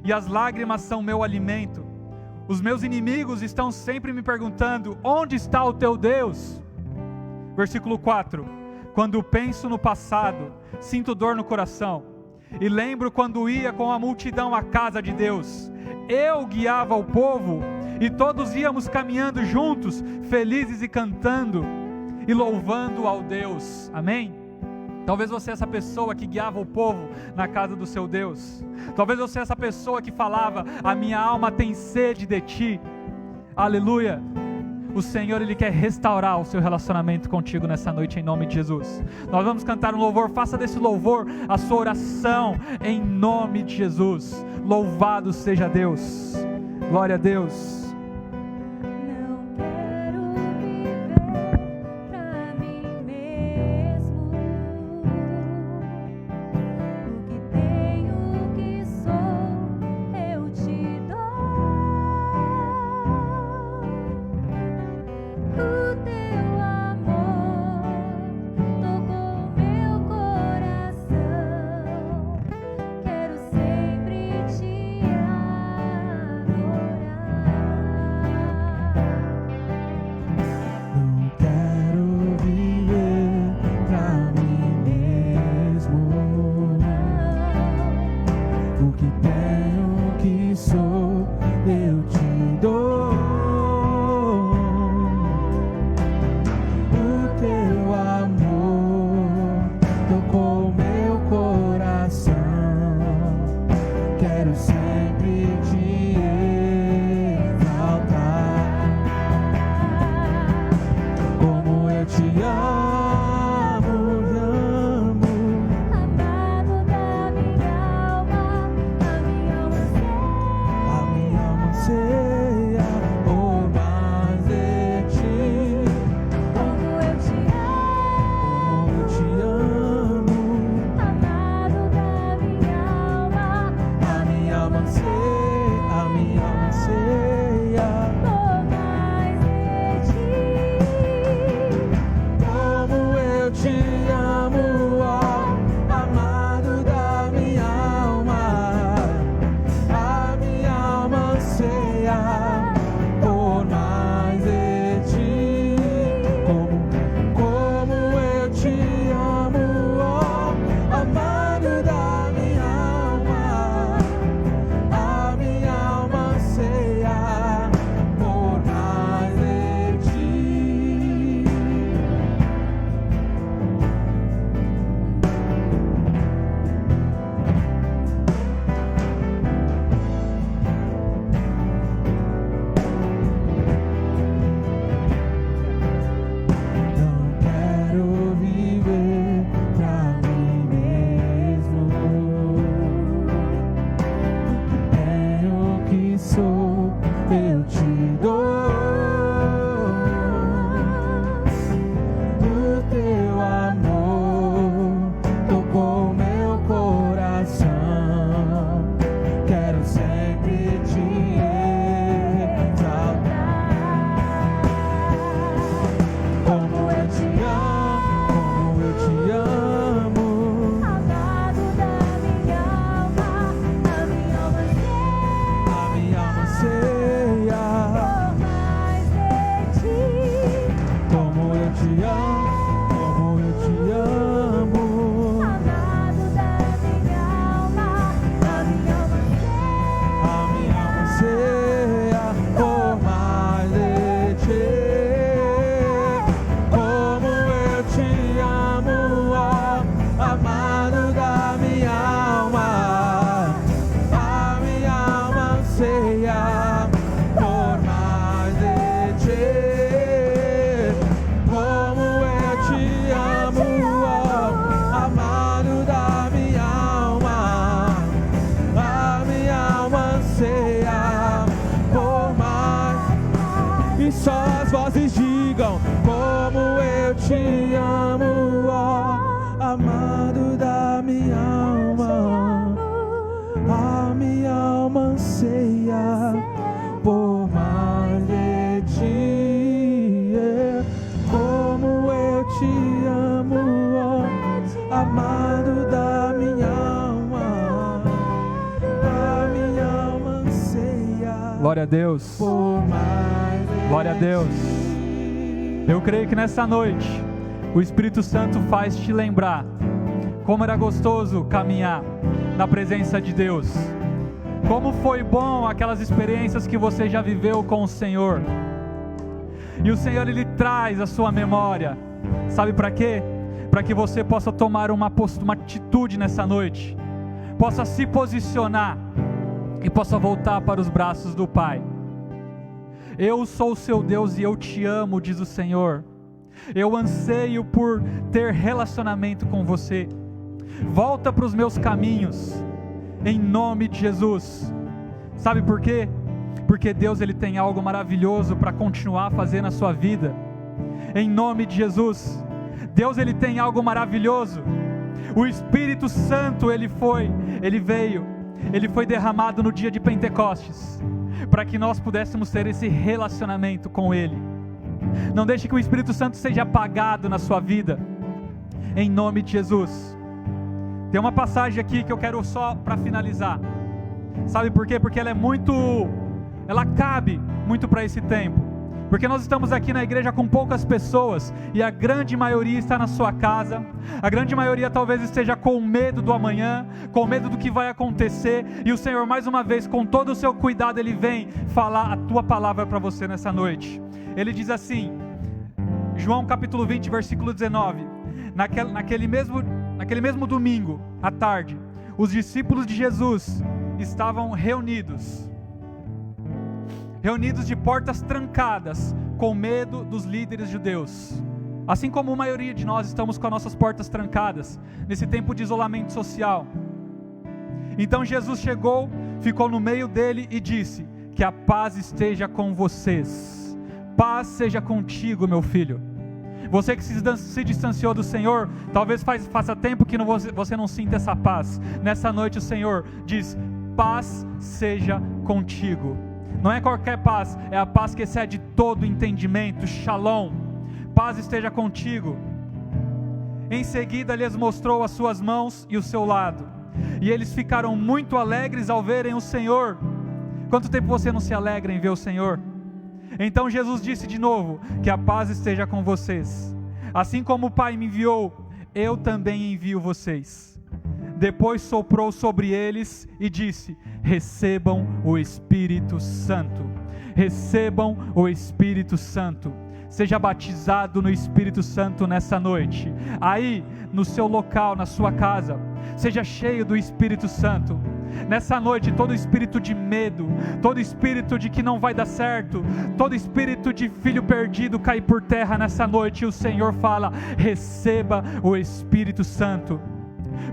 e as lágrimas são meu alimento. Os meus inimigos estão sempre me perguntando: onde está o teu Deus? Versículo 4. Quando penso no passado, sinto dor no coração, e lembro quando ia com a multidão à casa de Deus. Eu guiava o povo, e todos íamos caminhando juntos, felizes e cantando, e louvando ao Deus. Amém? Talvez você é essa pessoa que guiava o povo na casa do seu Deus. Talvez você é essa pessoa que falava: a minha alma tem sede de ti. Aleluia. O Senhor, Ele quer restaurar o seu relacionamento contigo nessa noite, em nome de Jesus. Nós vamos cantar um louvor. Faça desse louvor a sua oração, em nome de Jesus. Louvado seja Deus. Glória a Deus. Glória a Deus. Glória a Deus. Eu creio que nessa noite o Espírito Santo faz te lembrar como era gostoso caminhar na presença de Deus. Como foi bom aquelas experiências que você já viveu com o Senhor. E o Senhor, Ele traz a sua memória. Sabe para quê? para que você possa tomar uma atitude nessa noite, possa se posicionar e possa voltar para os braços do Pai. Eu sou o seu Deus e eu te amo, diz o Senhor. Eu anseio por ter relacionamento com você. Volta para os meus caminhos, em nome de Jesus. Sabe por quê? Porque Deus, Ele tem algo maravilhoso para continuar a fazer na sua vida. Em nome de Jesus. Deus, Ele tem algo maravilhoso. O Espírito Santo, Ele veio, Ele foi derramado no dia de Pentecostes, para que nós pudéssemos ter esse relacionamento com Ele. Não deixe que o Espírito Santo seja apagado na sua vida, em nome de Jesus. Tem uma passagem aqui que eu quero só para finalizar. Sabe por quê? Porque ela cabe muito para esse tempo. Porque nós estamos aqui na igreja com poucas pessoas, e a grande maioria está na sua casa, a grande maioria talvez esteja com medo do amanhã, com medo do que vai acontecer, e o Senhor mais uma vez, com todo o seu cuidado, Ele vem falar a tua palavra para você nessa noite. Ele diz assim, João capítulo 20, versículo 19, naquele mesmo domingo, à tarde, os discípulos de Jesus estavam reunidos de portas trancadas, com medo dos líderes judeus. Assim como a maioria de nós estamos com as nossas portas trancadas, nesse tempo de isolamento social. Então Jesus chegou, ficou no meio dele e disse, que a paz esteja com vocês. Paz seja contigo, meu filho. Você que se distanciou do Senhor, talvez faça tempo que você não sinta essa paz. Nessa noite o Senhor diz, paz seja contigo. Não é qualquer paz, é a paz que excede todo entendimento, shalom. Paz esteja contigo. Em seguida lhes mostrou as suas mãos e o seu lado, e eles ficaram muito alegres ao verem o Senhor. Quanto tempo você não se alegra em ver o Senhor? Então Jesus disse de novo, que a paz esteja com vocês. Assim como o Pai me enviou, eu também envio vocês. Depois soprou sobre eles e disse, recebam o Espírito Santo. Recebam o Espírito Santo. Seja batizado no Espírito Santo nessa noite. Aí, no seu local, na sua casa, seja cheio do Espírito Santo. Nessa noite, todo espírito de medo, todo espírito de que não vai dar certo, todo espírito de filho perdido cai por terra nessa noite. E o Senhor fala, receba o Espírito Santo.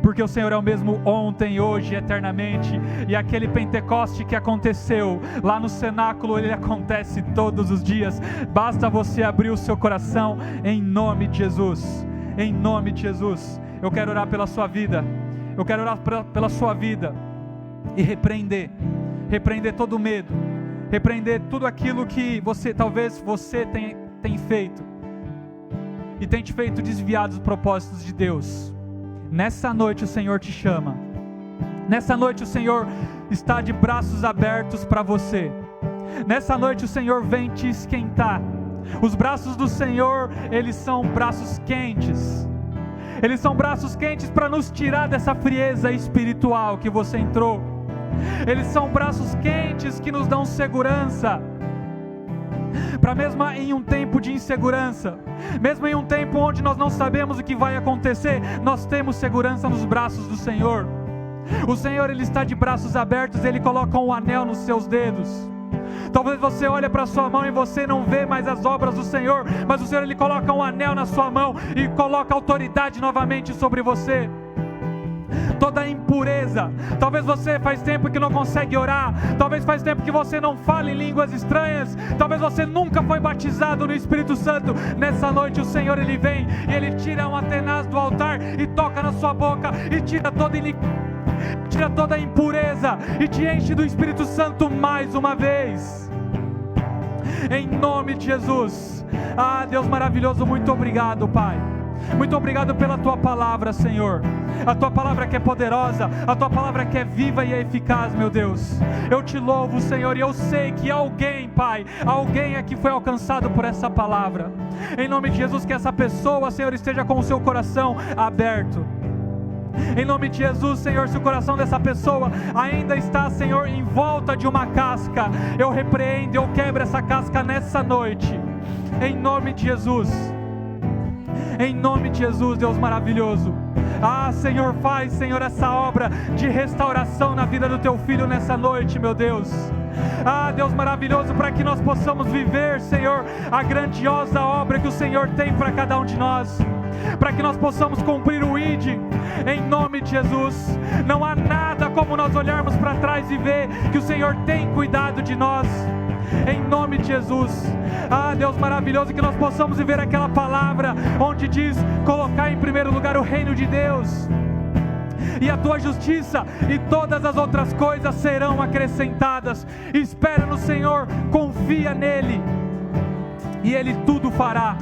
Porque o Senhor é o mesmo ontem, hoje e eternamente. E aquele Pentecoste que aconteceu lá no cenáculo, ele acontece todos os dias. Basta você abrir o seu coração em nome de Jesus. Em nome de Jesus. Eu quero orar pela sua vida. Eu quero orar pela sua vida e repreender todo medo, repreender tudo aquilo que talvez você tem feito e tem te feito desviar dos propósitos de Deus. Nessa noite o Senhor te chama. Nessa noite o Senhor está de braços abertos para você. Nessa noite o Senhor vem te esquentar. Os braços do Senhor, eles são braços quentes. Eles são braços quentes para nos tirar dessa frieza espiritual que você entrou. Eles são braços quentes que nos dão segurança. Para mesmo em um tempo de insegurança, mesmo em um tempo onde nós não sabemos o que vai acontecer, nós temos segurança nos braços do Senhor. O Senhor, Ele está de braços abertos, Ele coloca um anel nos seus dedos. Talvez você olhe para a sua mão e você não vê mais as obras do Senhor, mas o Senhor, Ele coloca um anel na sua mão e coloca autoridade novamente sobre você. Toda impureza, talvez você faz tempo que não consegue orar, talvez faz tempo que você não fala em línguas estranhas, talvez você nunca foi batizado no Espírito Santo. Nessa noite o Senhor, Ele vem e Ele tira uma tenaz do altar e toca na sua boca e tira toda a impureza e te enche do Espírito Santo mais uma vez, em nome de Jesus. Deus maravilhoso, muito obrigado, Pai. Muito obrigado pela Tua palavra, Senhor. A Tua palavra que é poderosa, a Tua palavra que é viva e é eficaz, meu Deus. Eu te louvo, Senhor, e eu sei que alguém, Pai, alguém aqui foi alcançado por essa palavra. Em nome de Jesus, que essa pessoa, Senhor, esteja com o seu coração aberto. Em nome de Jesus, Senhor, se o coração dessa pessoa ainda está, Senhor, em volta de uma casca, eu repreendo, eu quebro essa casca nessa noite. Em nome de Jesus. Em nome de Jesus, Deus maravilhoso. Ah, Senhor, faz, Senhor, essa obra de restauração na vida do Teu Filho nessa noite, meu Deus. Ah, Deus maravilhoso, para que nós possamos viver, Senhor, a grandiosa obra que o Senhor tem para cada um de nós, para que nós possamos cumprir o ID, em nome de Jesus. Não há nada como nós olharmos para trás e ver que o Senhor tem cuidado de nós, em nome de Jesus. Ah, Deus maravilhoso, que nós possamos viver aquela palavra onde diz: colocar em primeiro lugar o reino de Deus e a tua justiça, e todas as outras coisas serão acrescentadas. Espera no Senhor, confia nele, e Ele tudo fará,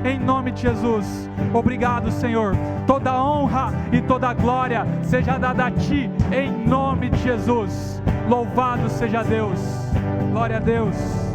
em nome de Jesus. Obrigado, Senhor. Toda honra e toda glória seja dada a Ti, em nome de Jesus. Louvado seja Deus. Glória a Deus.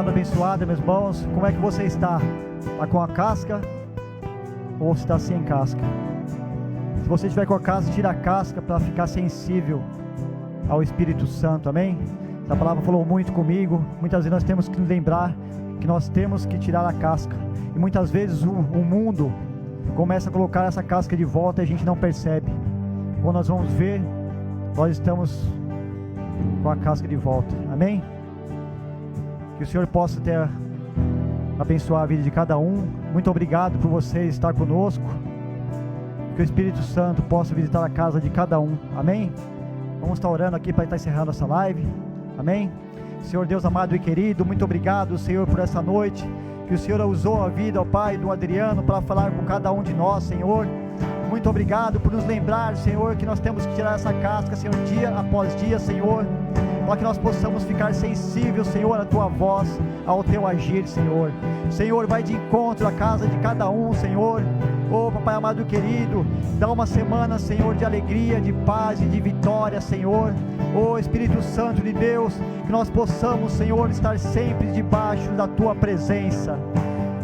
Abençoada, meus irmãos. Como é que você está? Está com a casca ou está sem casca? Se você estiver com a casca, tira a casca para ficar sensível ao Espírito Santo, amém? Essa palavra falou muito comigo. Muitas vezes nós temos que nos lembrar que nós temos que tirar a casca, e muitas vezes o mundo começa a colocar essa casca de volta e a gente não percebe. Quando nós vamos ver, nós estamos com a casca de volta, amém? Que o Senhor possa abençoar a vida de cada um. Muito obrigado por você estar conosco. Que o Espírito Santo possa visitar a casa de cada um. Amém? Vamos estar orando aqui para estar encerrando essa live. Amém? Senhor Deus amado e querido, muito obrigado, Senhor, por essa noite. Que o Senhor usou a vida, ó Pai, do Adriano para falar com cada um de nós, Senhor. Muito obrigado por nos lembrar, Senhor, que nós temos que tirar essa casca, Senhor, dia após dia, Senhor, para que nós possamos ficar sensíveis, Senhor, à Tua voz, ao Teu agir, Senhor. Senhor, vai de encontro à casa de cada um, Senhor. Oh, Papai amado e querido, dá uma semana, Senhor, de alegria, de paz e de vitória, Senhor. Oh, Espírito Santo de Deus, que nós possamos, Senhor, estar sempre debaixo da Tua presença,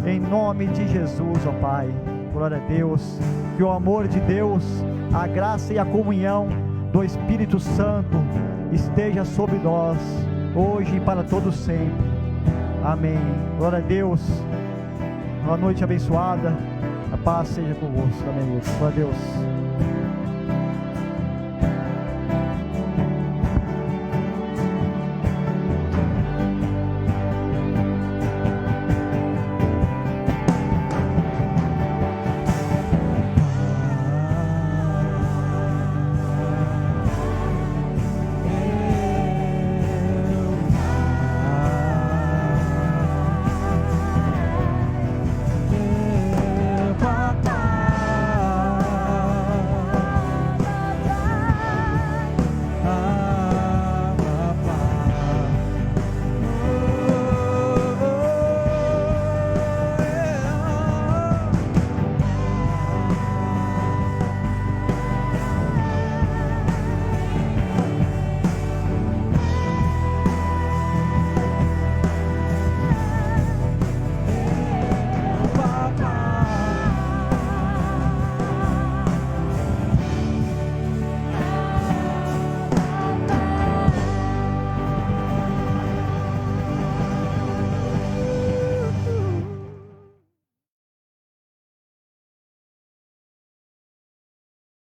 em nome de Jesus, ó Pai. Glória a Deus. Que o amor de Deus, a graça e a comunhão do Espírito Santo esteja sobre nós, hoje e para todo sempre. Amém. Glória a Deus. Uma noite abençoada. A paz seja convosco. Amém. Glória a Deus.